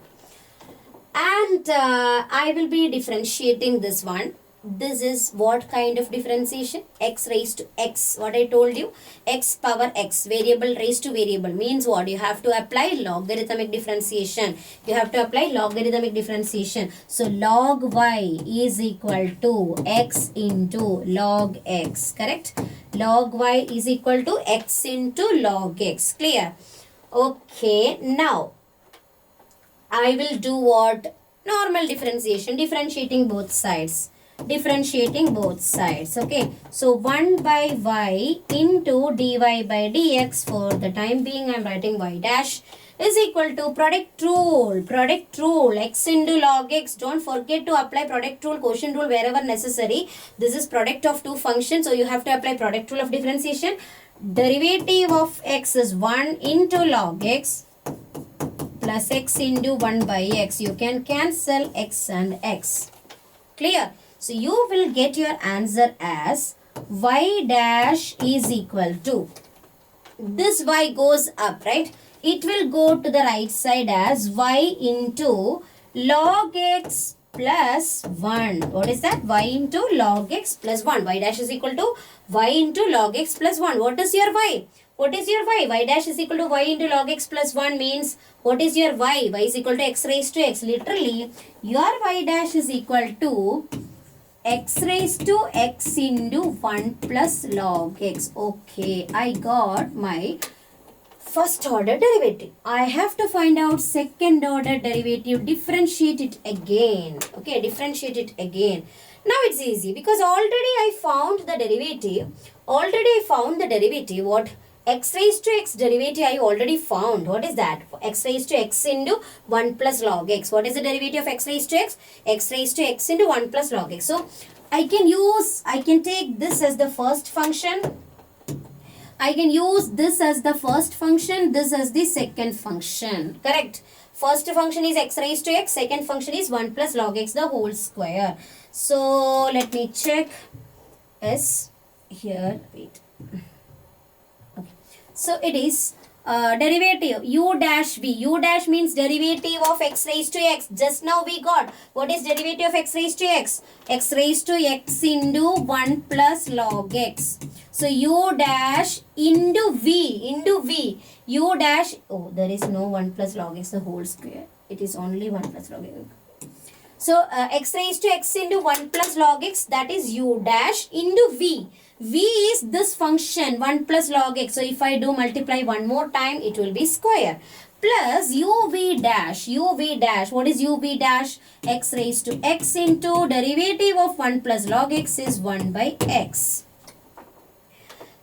And I will be differentiating this one. This is what kind of differentiation? X raised to x. What I told you? X power x. Variable raised to variable. Means what? You have to apply logarithmic differentiation. You have to apply logarithmic differentiation. So log y is equal to x into log x. Correct? Log y is equal to x into log x. Clear? Okay. Now, I will do what? Normal differentiation. Differentiating both sides. Differentiating both sides. Okay. So 1 by y into dy by dx. For the time being I am writing y dash is equal to product rule. Product rule. X into log x. Don't forget to apply product rule, quotient rule wherever necessary. This is product of two functions. So you have to apply product rule of differentiation. Derivative of x is 1 into log x plus x into 1 by x. You can cancel x and x. Clear? So you will get your answer as y dash is equal to, this y goes up, right? It will go to the right side as y into log x plus 1. What is that? Y into log x plus 1. Y dash is equal to y into log x plus 1. What is your y? What is your y? Y dash is equal to y into log x plus 1 means what is your y? Y is equal to x raised to x. Literally, your y dash is equal to x raised to x into 1 plus log x. Okay, I got my first order derivative. I have to find out second order derivative, differentiate it again. Okay, differentiate it again. Now it's easy because already I found the derivative. What? X raised to x derivative I already found. What is that? X raised to x into 1 plus log x. What is the derivative of x raised to x? X raised to x into 1 plus log x. So I can take this as the first function. I can use this as the first function, this as the second function. Correct? First function is x raised to x, second function is 1 plus log x the whole square. So let me check. S here, wait. Okay. So it is derivative u dash v. U dash means derivative of x raised to x. Just now we got. What is derivative of x raised to x? X raised to x into 1 plus log x. So u dash into v. U dash, oh, there is no 1 plus log x the whole square. It is only 1 plus log x. So x raised to x into 1 plus log x, that is u dash into v. V is this function 1 plus log x. So if I do multiply one more time, it will be square. Plus uv dash. What is uv dash? X raised to x into derivative of 1 plus log x is 1 by x.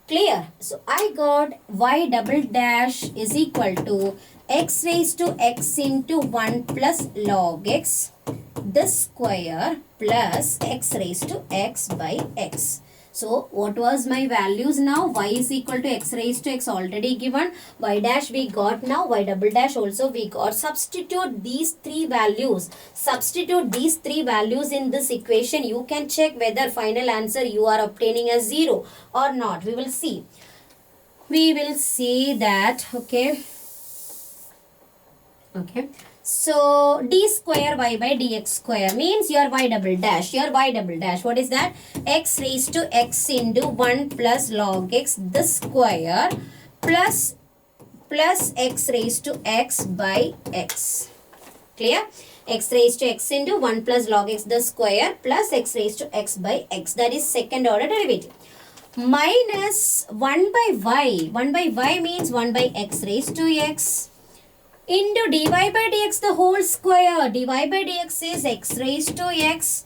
Clear? So I got y double dash is equal to x raised to x into 1 plus log x the square plus x raised to x by x. So what was my values now? Y is equal to x raised to x already given. Y dash we got now. Y double dash also we got. Substitute these three values. Substitute these three values in this equation. You can check whether final answer you are obtaining as 0 or not. We will see. We will see that. Okay. Okay. So d square y by dx square means your y double dash. Your y double dash. What is that? X raised to x into 1 plus log x the square plus x raised to x by x. Clear? X raised to x into 1 plus log x the square plus x raised to x by x. That is second order derivative. Minus 1 by y. 1 by y means 1 by x raised to x. Into dy by dx the whole square. Dy by dx is x raised to x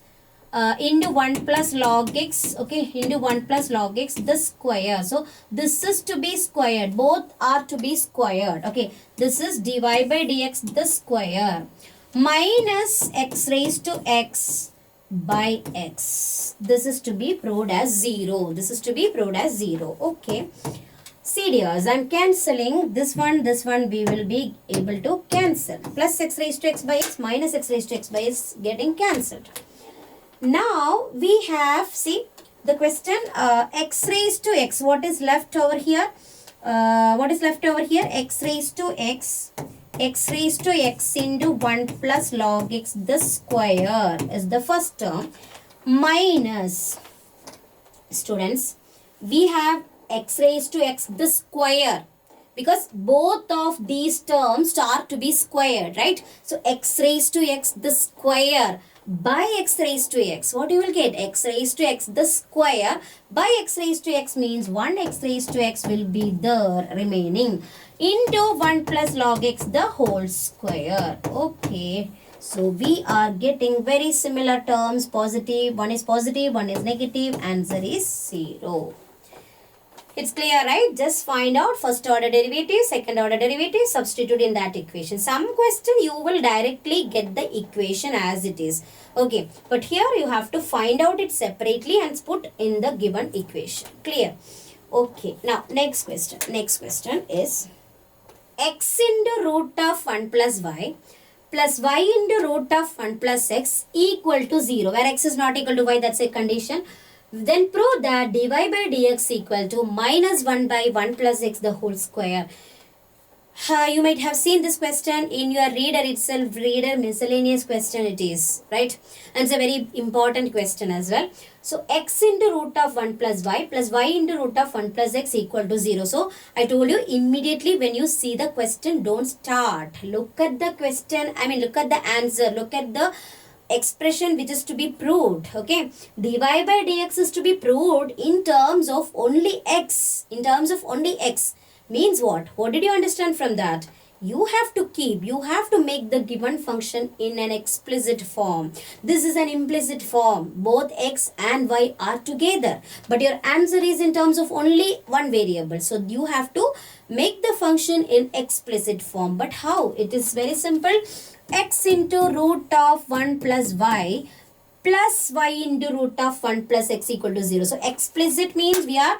into 1 plus log x. Okay, into 1 plus log x the square. So this is to be squared. Both are to be squared. Okay, this is dy by dx the square minus x raised to x by x. This is to be proved as 0. This is to be proved as 0. Okay. See dears, I am cancelling this one we will be able to cancel. Plus x raised to x by x minus x raised to x by x getting cancelled. Now we have, see the question x raised to x. What is left over here? What is left over here? X raised to x into 1 plus log x the square is the first term minus, students, we have x raised to x the square because both of these terms are to be squared, right? So x raised to x the square by x raised to x. What you will get? X raised to x the square by x raised to x means 1 x raised to x will be there remaining into 1 plus log x the whole square. Okay. So we are getting very similar terms, positive, one is positive, one is negative, answer is 0. It's clear, right? Just find out first order derivative, second order derivative, substitute in that equation. Some question you will directly get the equation as it is. Okay, but here you have to find out it separately and put in the given equation. Clear? Okay, now next question. Next question is x into root of 1 plus y into root of 1 plus x equal to 0. Where x is not equal to y, that's a condition. Then prove that dy by dx equal to minus 1 by 1 plus x the whole square. You might have seen this question in your reader itself, reader miscellaneous question it is, right? And it's a very important question as well. So x into root of 1 plus y into root of 1 plus x equal to 0. So I told you immediately when you see the question, don't start. Look at the question, look at the answer, look at the expression which is to be proved. Okay, dy by dx is to be proved in terms of only x. In terms of only x means what? What did you understand from that? You have to make the given function in an explicit form. This is an implicit form. Both x and y are together. But your answer is in terms of only one variable. So you have to make the function in explicit form. But how? It is very simple. X into root of 1 plus y into root of 1 plus x equal to 0. So explicit means we are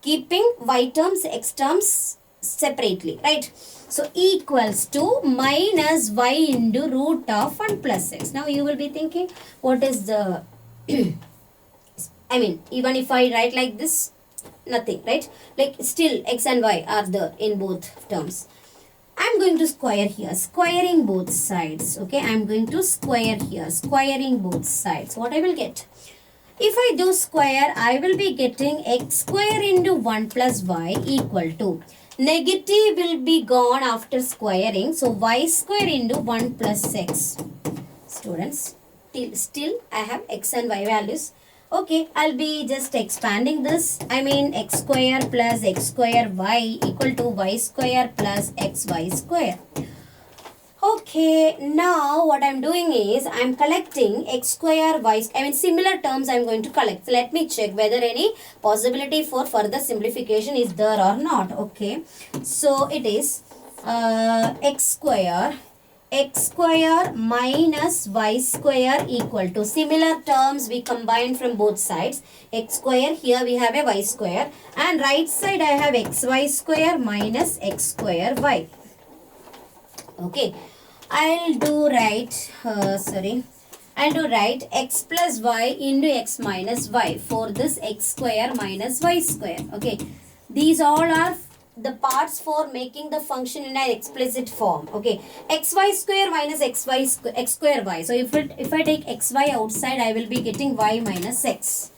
keeping y terms, x terms separately, right? So equals to minus y into root of 1 plus x. Now you will be thinking, what is the, even if I write like this, nothing, right? Like still x and y are there in both terms. I'm going to square here, squaring both sides. Okay, I'm going to square here, squaring both sides. What I will get? If I do square, I will be getting x square into 1 plus y equal to, negative will be gone after squaring. So y square into 1 plus x. Students, still I have x and y values. Okay, I'll be just expanding this. X square plus x square y equal to y square plus xy square. Okay, now what I'm doing is I'm collecting x square y, similar terms I'm going to collect. So let me check whether any possibility for further simplification is there or not. Okay, so it is x square minus y square equal to, similar terms we combine from both sides, x square, here we have a y square, and right side I have xy square minus x square y. Okay, I'll do right x plus y into x minus y for this x square minus y square. Okay, these all are the parts for making the function in an explicit form. Okay, xy square minus x square y. So if I take xy outside, I will be getting y minus x.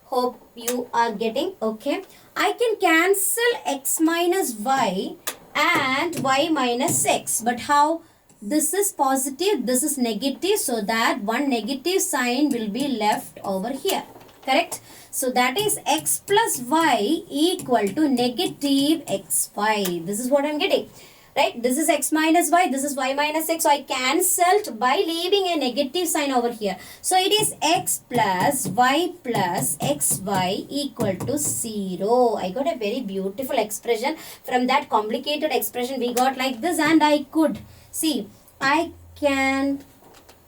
Hope you are getting. Okay, I can cancel x minus y and y minus x, but how? This is positive, this is negative, so that one negative sign will be left over here. Correct? So that is x plus y equal to negative xy. This is what I am getting. Right? This is x minus y, this is y minus x. So I cancelled by leaving a negative sign over here. So it is x plus y plus xy equal to 0. I got a very beautiful expression. From that complicated expression we got like this, and I could see, I can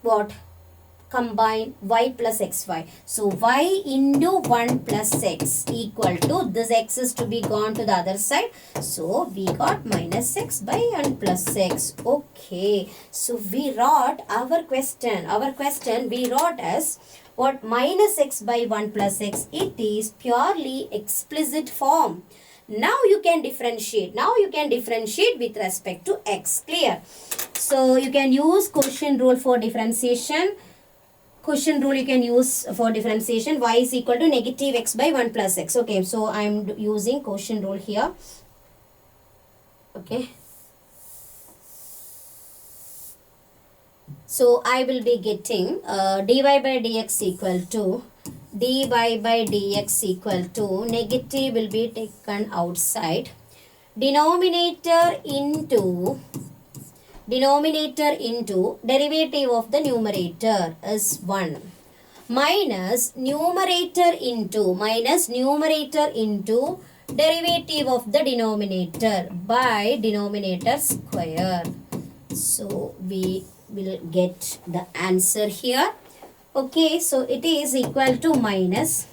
what? Combine y plus xy. So y into 1 plus x equal to, this x is to be gone to the other side. So we got minus x by 1 plus x. Okay. So we wrote our question. Our question we wrote as what? Minus x by 1 plus x. It is purely explicit form. Now you can differentiate. Now you can differentiate with respect to x. Clear? So you can use quotient rule for differentiation. Quotient rule you can use for differentiation. Y is equal to negative x by 1 plus x. Okay, so I am using quotient rule here. Okay. So I will be getting dy by dx equal to, dy by dx equal to, negative will be taken outside. Denominator into derivative of the numerator is 1 minus numerator into derivative of the denominator by denominator square. So we will get the answer here. Okay, so it is equal to minus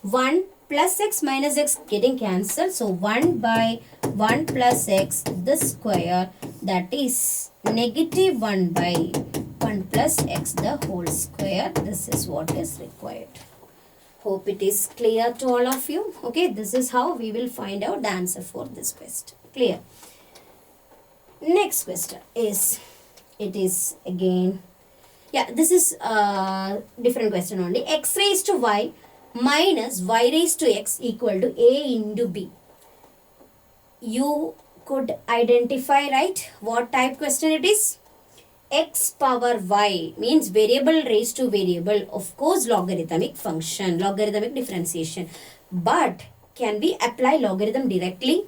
1 plus x minus x getting cancelled. So 1 by 1 plus x the square, that is negative 1 by 1 plus x the whole square. This is what is required. Hope it is clear to all of you. Okay, this is how we will find out the answer for this question. Clear? Next question is, it is again, yeah, this is different question only. X raised to y minus y raised to x equal to a into b. You could identify, right, what type question it is? X power y means variable raised to variable. Of course, logarithmic function, logarithmic differentiation. But can we apply logarithm directly?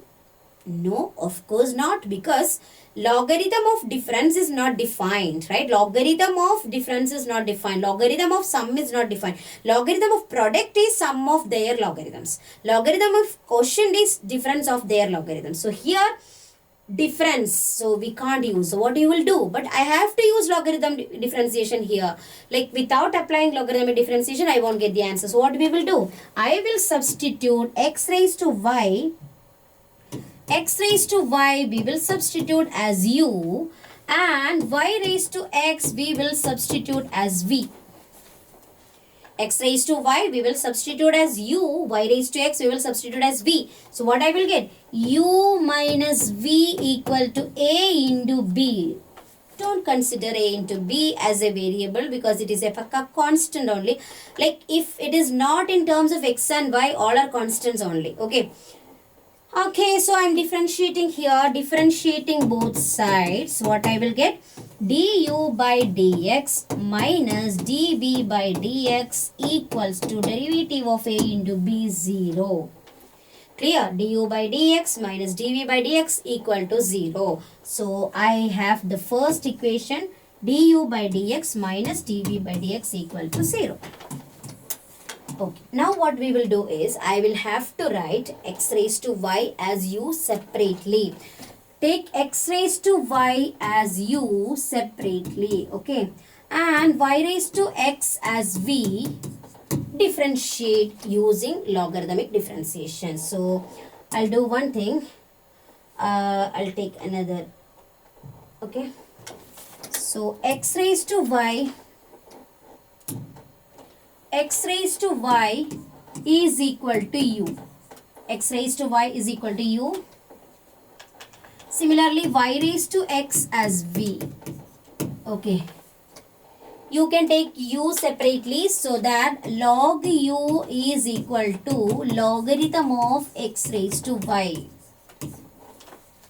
No, of course not, because logarithm of difference is not defined, right? Logarithm of difference is not defined. Logarithm of sum is not defined. Logarithm of product is sum of their logarithms. Logarithm of quotient is difference of their logarithms. So here difference, so we can't use. So what you will do? But I have to use logarithm differentiation here. Like without applying logarithmic differentiation, I won't get the answer. So what we will do? I will substitute x raised to y. X raised to y we will substitute as u, and y raised to x we will substitute as v. X raised to y we will substitute as u, y raised to x we will substitute as v. So what I will get? U minus v equal to a into b. Don't consider a into b as a variable because it is a constant only. Like if it is not in terms of x and y, all are constants only. Okay. Okay, so I am differentiating here, differentiating both sides. What I will get? Du by dx minus dv by dx equals to derivative of a into b 0. Clear? Du by dx minus dv by dx equal to 0. So I have the first equation, du by dx minus dv by dx equal to 0. Okay, now what we will do is, I will have to write x raised to y as u separately. take x raised to y as u separately, okay, and y raised to x as v, differentiate using logarithmic differentiation. So I'll do one thing, I'll take another, okay. So x raised to y is equal to u. X raised to y is equal to u. Similarly, y raised to x as v. Okay. You can take u separately, so that log u is equal to logarithm of x raised to y.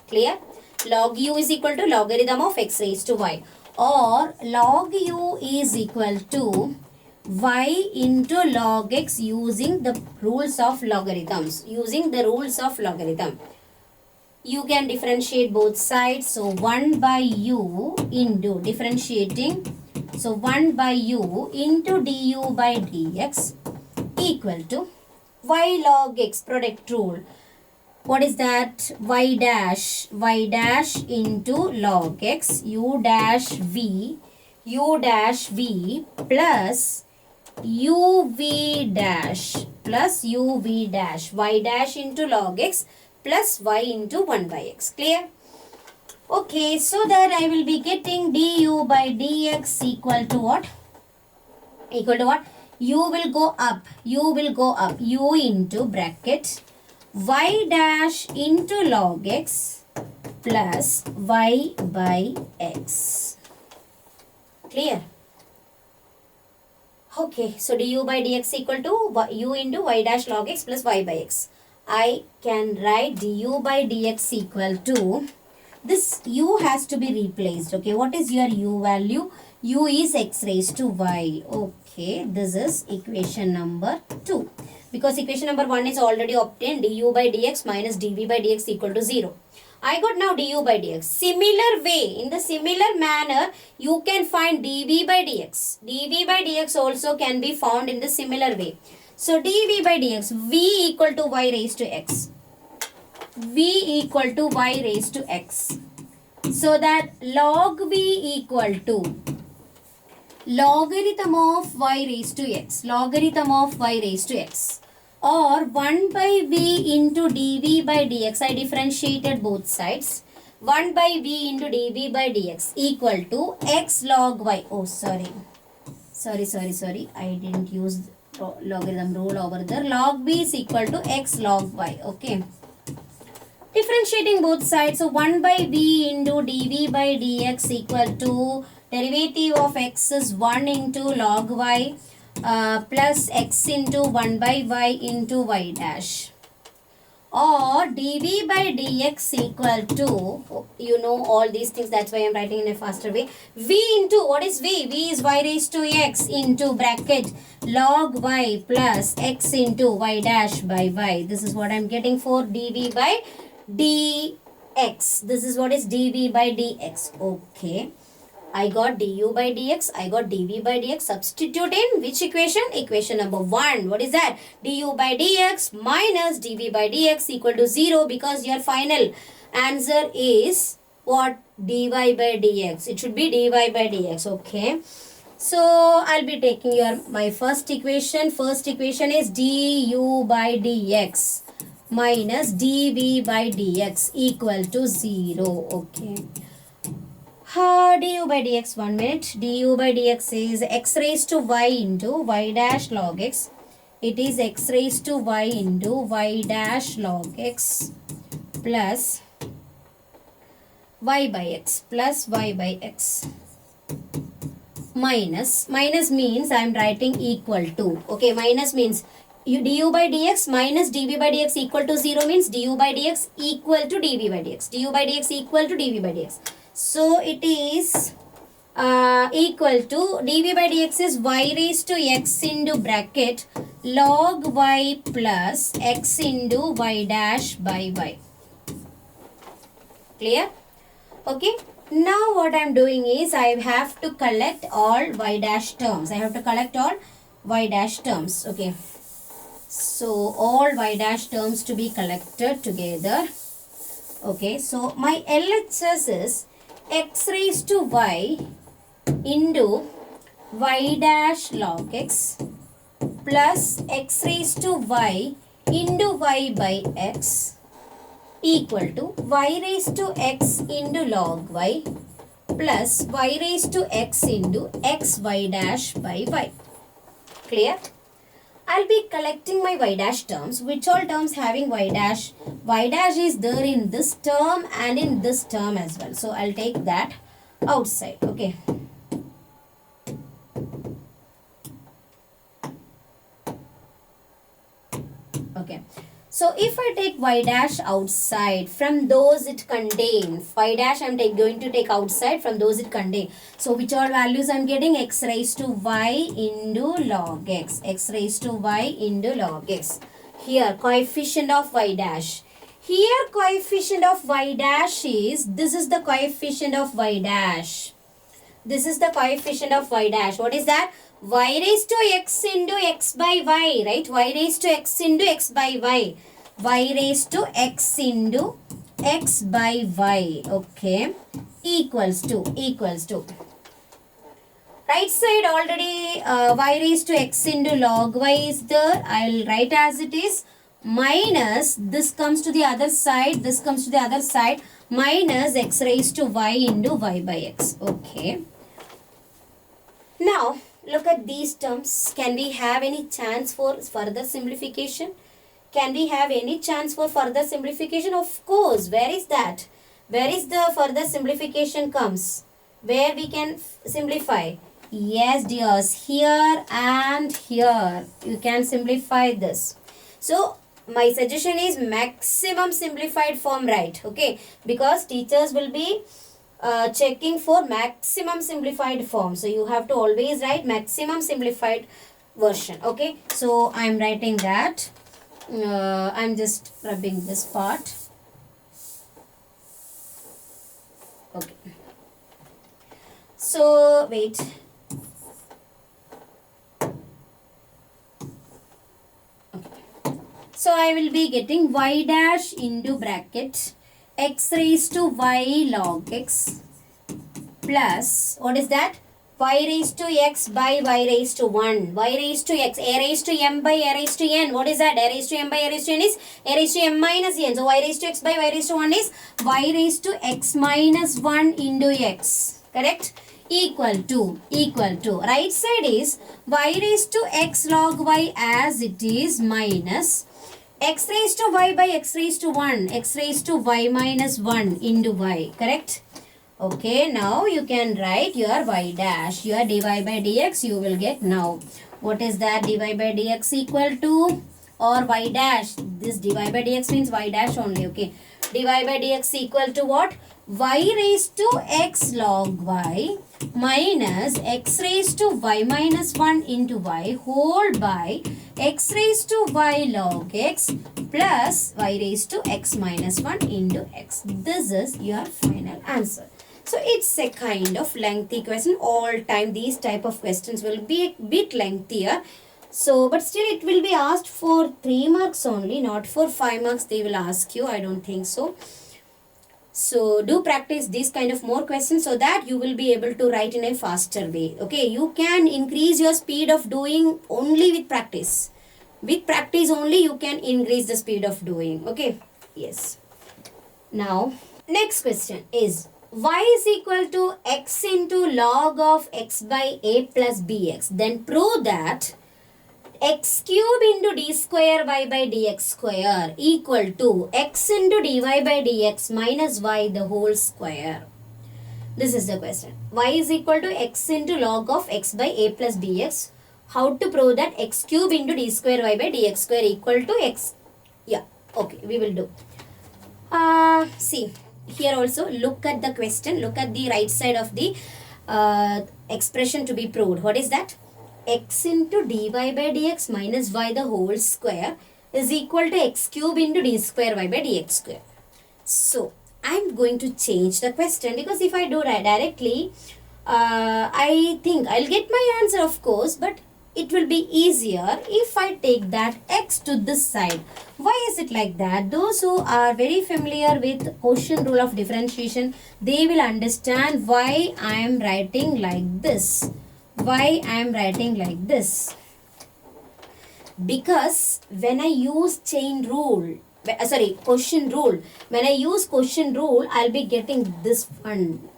Clear? Log u is equal to logarithm of x raised to y, or log u is equal to y into log x using the rules of logarithms. Using the rules of logarithm, you can differentiate both sides. So 1 by u into differentiating. So 1 by u into du by dx equal to y log x, product rule. What is that? Y dash into log x u dash v plus uv dash y dash into log x plus y into 1 by x. Clear? Okay, so that I will be getting du by dx equal to what? Equal to what? U will go up, u into bracket y dash into log x plus y by x. Clear? Okay, so du by dx equal to u into y dash log x plus y by x. I can write du by dx equal to, this u has to be replaced. Okay, what is your u value? U is x raised to y. Okay, this is equation number 2. Because equation number 1 is already obtained, du by dx minus dv by dx equal to 0. I got now du by dx. Similar way, in the similar manner, you can find dv by dx. dv by dx also can be found in the similar way. So dv by dx, v equal to y raised to x. V equal to y raised to x. So that log v equal to logarithm of y raised to x. Logarithm of y raised to x. Or 1 by v into dv by dx. I differentiated both sides. 1 by v into dv by dx equal to x log y. Oh, sorry. I didn't use logarithm rule over there. Log v is equal to x log y. Okay. Differentiating both sides. So 1 by v into dv by dx equal to derivative of x is 1 into log y plus x into 1 by y into y dash. Or dv by dx equal to, you know all these things, that's why I am writing in a faster way. V into, what is v? V is y raised to x into bracket log y plus x into y dash by y. This is what I am getting for dv by dx. This is what is dv by dx. Okay. I got du by dx, I got dv by dx. Substitute in which equation? Equation number 1. What is that? Du by dx minus dv by dx equal to 0, because your final answer is what? dy by dx. It should be dy by dx. Okay. So I'll be taking my first equation. First equation is du by dx minus dv by dx equal to 0. Okay. Du by dx, 1 minute. Du by dx is x raised to y into y dash log x. It is x raised to y into y dash log x plus y by x plus y by x. Minus means I am writing equal to. Okay, minus means du by dx minus dv by dx equal to 0 means du by dx equal to dv by dx. Du by dx equal to dv by dx. So it is equal to dv by dx is y raised to x into bracket log y plus x into y dash by y. Clear? Okay. Now what I am doing is I have to collect all y dash terms. I have to collect all y dash terms. Okay. So all y dash terms to be collected together. Okay, so my LHS is x raised to y into y dash log x plus x raised to y into y by x equal to y raised to x into log y plus y raised to x into x y dash by y. Clear? I'll be collecting my y dash terms. Which all terms having y dash? Y dash is there in this term and in this term as well. So I'll take that outside. Okay. Okay. So if I take y dash outside from those it contain, y dash I'm going to take outside from those it contain. So which all values I'm getting? X raised to y into log x. X raised to y into log x. Here coefficient of y dash. Here coefficient of y dash is, this is the coefficient of y dash. This is the coefficient of y dash. What is that? Y raised to x into x by y, right? Y raised to x into x by y. Y raised to x into x by y. Okay. Equals to. Right side already y raised to x into log y is there. I'll write as it is. Minus, this comes to the other side. This comes to the other side. Minus x raised to y into y by x. Okay. Now, look at these terms. Can we have any chance for further simplification? Can we have any chance for further simplification? Of course. Where is that? Where is the further simplification comes? Where we can simplify? Yes, dears. Here and here. You can simplify this. So, my suggestion is maximum simplified form, right? Okay. Because teachers will be checking for maximum simplified form. So you have to always write maximum simplified version. Okay. So I am writing that. I'm just rubbing this part. Okay. So wait. Okay. So I will be getting y dash into bracket x raised to y log x plus, what is that? Y raised to x by y raised to 1. Y raised to x, a raised to m by a raised to n. What is that? A raised to m by a raised to n is a raised to m minus n. So y raised to x by y raised to 1 is y raised to x minus 1 into x. Correct? Equal to. Right side is y raised to x log y as it is minus x raised to y by x raised to 1, x raised to y minus 1 into y, correct? Okay, now you can write your y dash, your dy by dx you will get now. What is that? Dy by dx equal to, or y dash, this dy by dx means y dash only, okay. Dy by dx equal to what? Y raised to x log y minus x raised to y minus 1 into y whole by x raised to y log x plus y raised to x minus 1 into x. This is your final answer. So it's a kind of lengthy question. All time these type of questions will be a bit lengthier. So but still it will be asked for 3 marks only, not for 5 marks they will ask you. I don't think so. So do practice these kind of more questions so that you will be able to write in a faster way. Okay, you can increase your speed of doing only with practice. With practice only you can increase the speed of doing. Okay, yes. Now, next question is y is equal to x into log of x by a plus bx. Then prove that x cube into d square y by dx square equal to x into dy by dx minus y the whole square. This is the question. Y is equal to x into log of x by a plus bx. How to prove that x cube into d square y by dx square equal to x? Yeah, okay, we will do. See, here also look at the question. Look at the right side of the expression to be proved. What is that? X into dy by dx minus y the whole square is equal to x cube into d square y by dx square. So, I'm going to change the question because if I do that directly, I think I'll get my answer of course, but it will be easier if I take that x to this side. Why is it like that? Those who are very familiar with quotient rule of differentiation, they will understand why I am writing like this. Why I am writing like this? Because when I use quotient rule, when I use quotient rule, I'll be getting this one.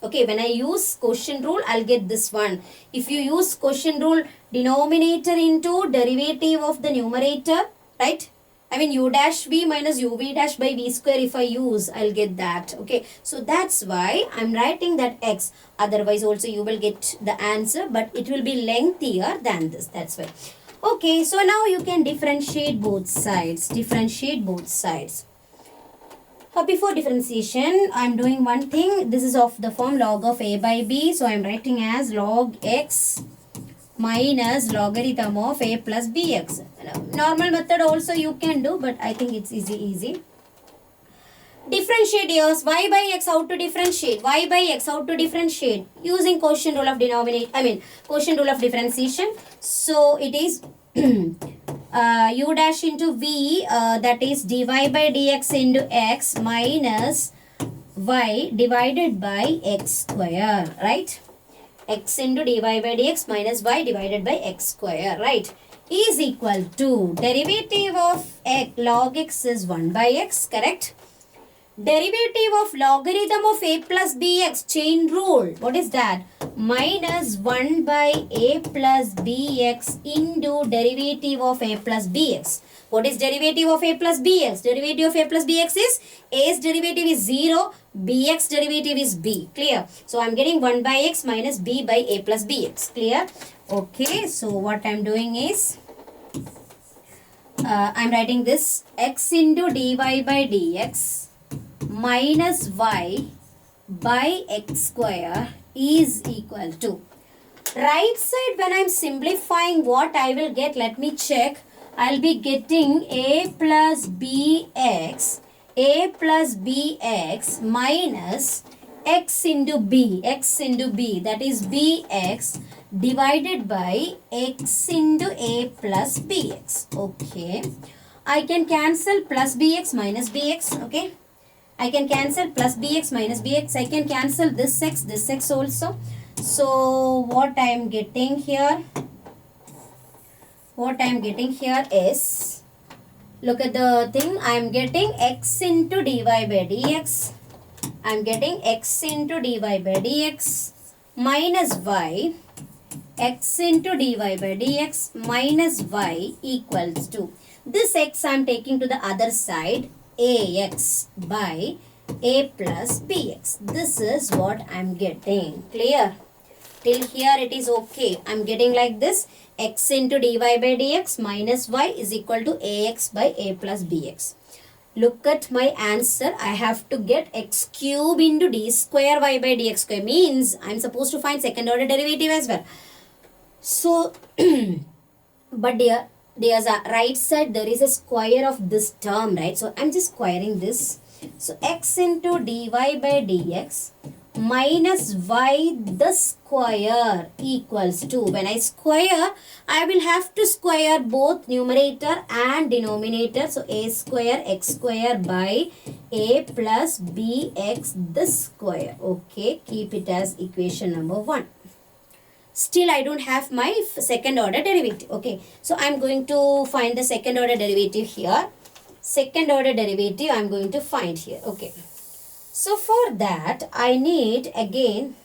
Okay, when I use quotient rule, I'll get this one. If you use quotient rule, denominator into derivative of the numerator, right? I mean u dash v minus uv dash by v square, if I use, I'll get that. Okay, so that's why I'm writing that x. Otherwise also you will get the answer, but it will be lengthier than this. That's why. Okay, so now you can differentiate both sides. Differentiate both sides. Before differentiation, I'm doing one thing. This is of the form log of a by b. So I'm writing as log x minus logarithm of a plus bx. Normal method also you can do, but I think it's easy. Differentiate yours. Y by x, how to differentiate? Y by x, how to differentiate? Using quotient rule of quotient rule of differentiation. So it is u dash into v, that is dy by dx into x minus y divided by x square, right? X into dy by dx minus y divided by x square, right? Is equal to derivative of x, log x is 1 by x, correct? Derivative of logarithm of a plus bx, chain rule. What is that? Minus 1 by a plus bx into derivative of a plus bx. What is derivative of a plus bx? Derivative of a plus bx is a's derivative is 0, bx derivative is b. Clear? So I'm getting 1 by x minus b by a plus bx. Clear? Okay, so what I'm doing is I'm writing this x into dy by dx minus y by x square is equal to, right side when I'm simplifying, what I will get, let me check. I'll be getting a plus bx minus x into b, that is bx divided by x into a plus bx. Okay, I can cancel plus bx minus bx. Okay, I can cancel plus bx minus bx. I can cancel this x also. So what I am getting here is, look at the thing, I am getting x into dy by dx. I am getting x into dy by dx minus y, x into dy by dx minus y equals to, this x I am taking to the other side, ax by a plus bx. This is what I am getting. Clear? Till here it is okay. I am getting like this, x into dy by dx minus y is equal to ax by a plus bx. Look at my answer. I have to get x cube into d square y by dx square, means I am supposed to find second order derivative as well. So, but there's a right side, there is a square of this term, right? So I'm just squaring this. So x into dy by dx minus y the square equals to, when I square, I will have to square both numerator and denominator. So a square x square by a plus bx the square. Okay, keep it as equation number 1. Still I don't have my second order derivative. Okay, so I'm going to find the second order derivative here. Second order derivative I'm going to find here. Okay, so for that I need again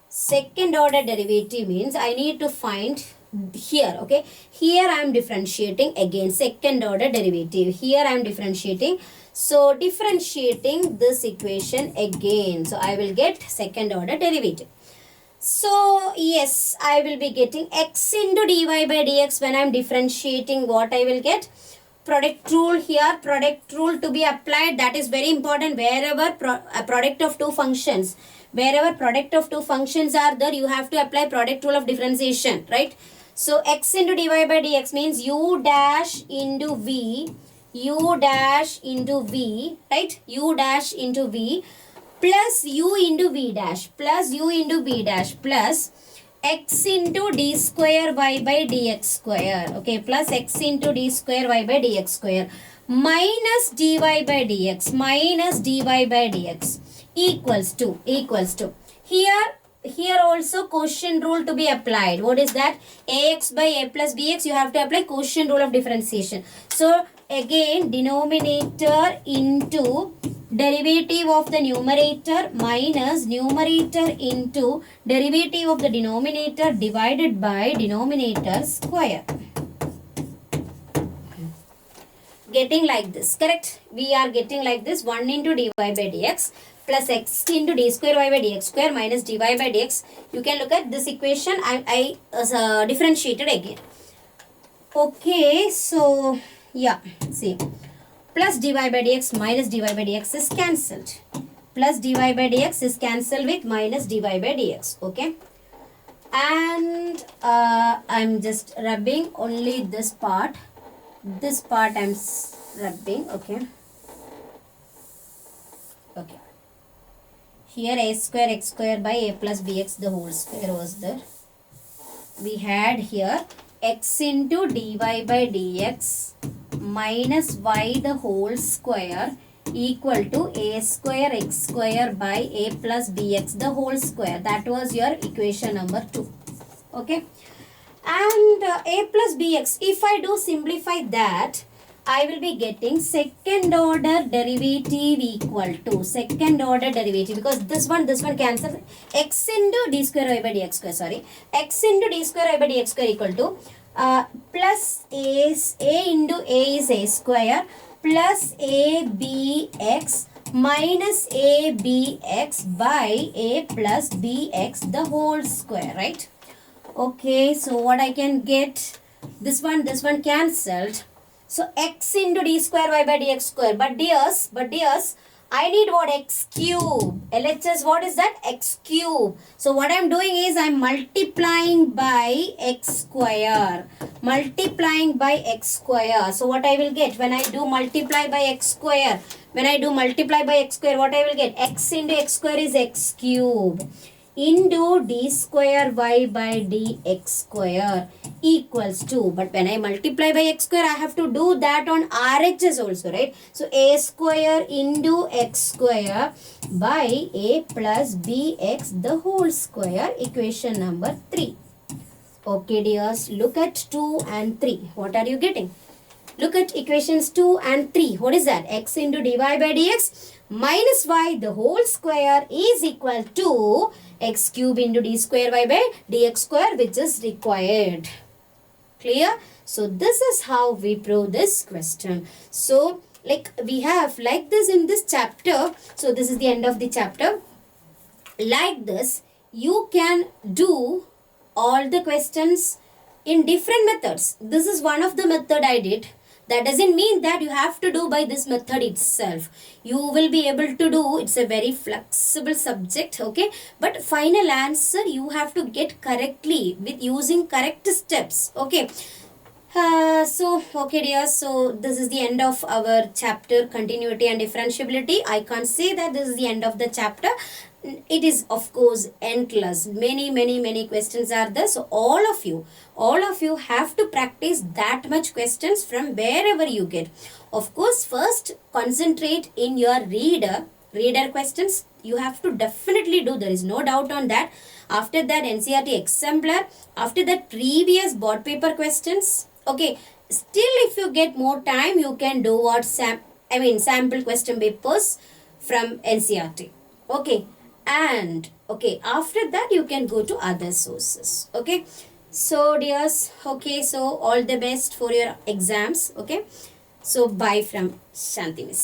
second order derivative, means I need to find here. Okay, here I am differentiating again second order derivative. Here I am differentiating. So differentiating this equation again. So I will get second order derivative. So yes, I will be getting x into dy by dx. When I am differentiating, what I will get? Product rule here, product rule to be applied. That is very important. Wherever a product of two functions, are there, you have to apply product rule of differentiation, right? So x into dy by dx means u dash into v, right? U dash into v plus u into v dash plus x into d square y by dx square. Okay, plus x into d square y by dx square minus dy by dx minus dy by dx equals to here also quotient rule to be applied. What is that? Ax by a plus bx, you have to apply quotient rule of differentiation. So again, denominator into derivative of the numerator minus numerator into derivative of the denominator divided by denominator square. Getting like this, correct? We are getting like this, 1 into dy by dx plus x into d square y by dx square minus dy by dx. You can look at this equation. I differentiated again. Okay, so yeah, see, plus dy by dx minus dy by dx is cancelled. Plus dy by dx is cancelled with minus dy by dx. Okay, and I'm just rubbing only this part. This part I'm rubbing. Okay. Okay. Here a square x square by a plus bx the whole square was there. We had here x into dy by dx minus y the whole square equal to a square x square by a plus bx the whole square. That was your equation number 2. Okay. And a plus bx, if I do simplify that, I will be getting second order derivative equal to second order derivative, because this one cancels. X into d square y by dx square, sorry, x into d square y by dx square equal to plus a into a is a square plus a bx minus a bx by a plus bx the whole square, right? Okay, so what I can get, this one cancelled. So x into d square y by dx square. But dears, I need what? X cube. LHS, what is that? X cube. So what I'm doing is I'm multiplying by x square. Multiplying by x square. So what I will get when I do multiply by x square? When I do multiply by x square, what I will get? X into x square is x cube into d square y by dx square equals to, but when I multiply by x square, I have to do that on RHS also, right? So a square into x square by a plus bx the whole square, equation number 3. Okay dears, look at 2 and 3. What are you getting? Look at equations 2 and 3. What is that? X into dy by dx minus y the whole square is equal to x cube into d square y by dx square, which is required. Clear? So this is how we prove this question. So like we have like this in this chapter. So this is the end of the chapter. Like this, you can do all the questions in different methods. This is one of the method I did. That doesn't mean that you have to do by this method itself. You will be able to do, it's a very flexible subject, okay? But final answer you have to get correctly with using correct steps, okay? Okay dear, so this is the end of our chapter continuity and differentiability. I can't say that this is the end of the chapter. It is of course endless. Many questions are there. So all of you have to practice that much questions from wherever you get. Of course, first concentrate in your reader questions. You have to definitely do. There is no doubt on that. After that, NCERT exemplar. After that, previous board paper questions. Okay. Still, if you get more time, you can do what sample question papers from NCERT. Okay. And okay, after that you can go to other sources. Okay, so dears, okay, so all the best for your exams. Okay, so bye from Shanti Miss.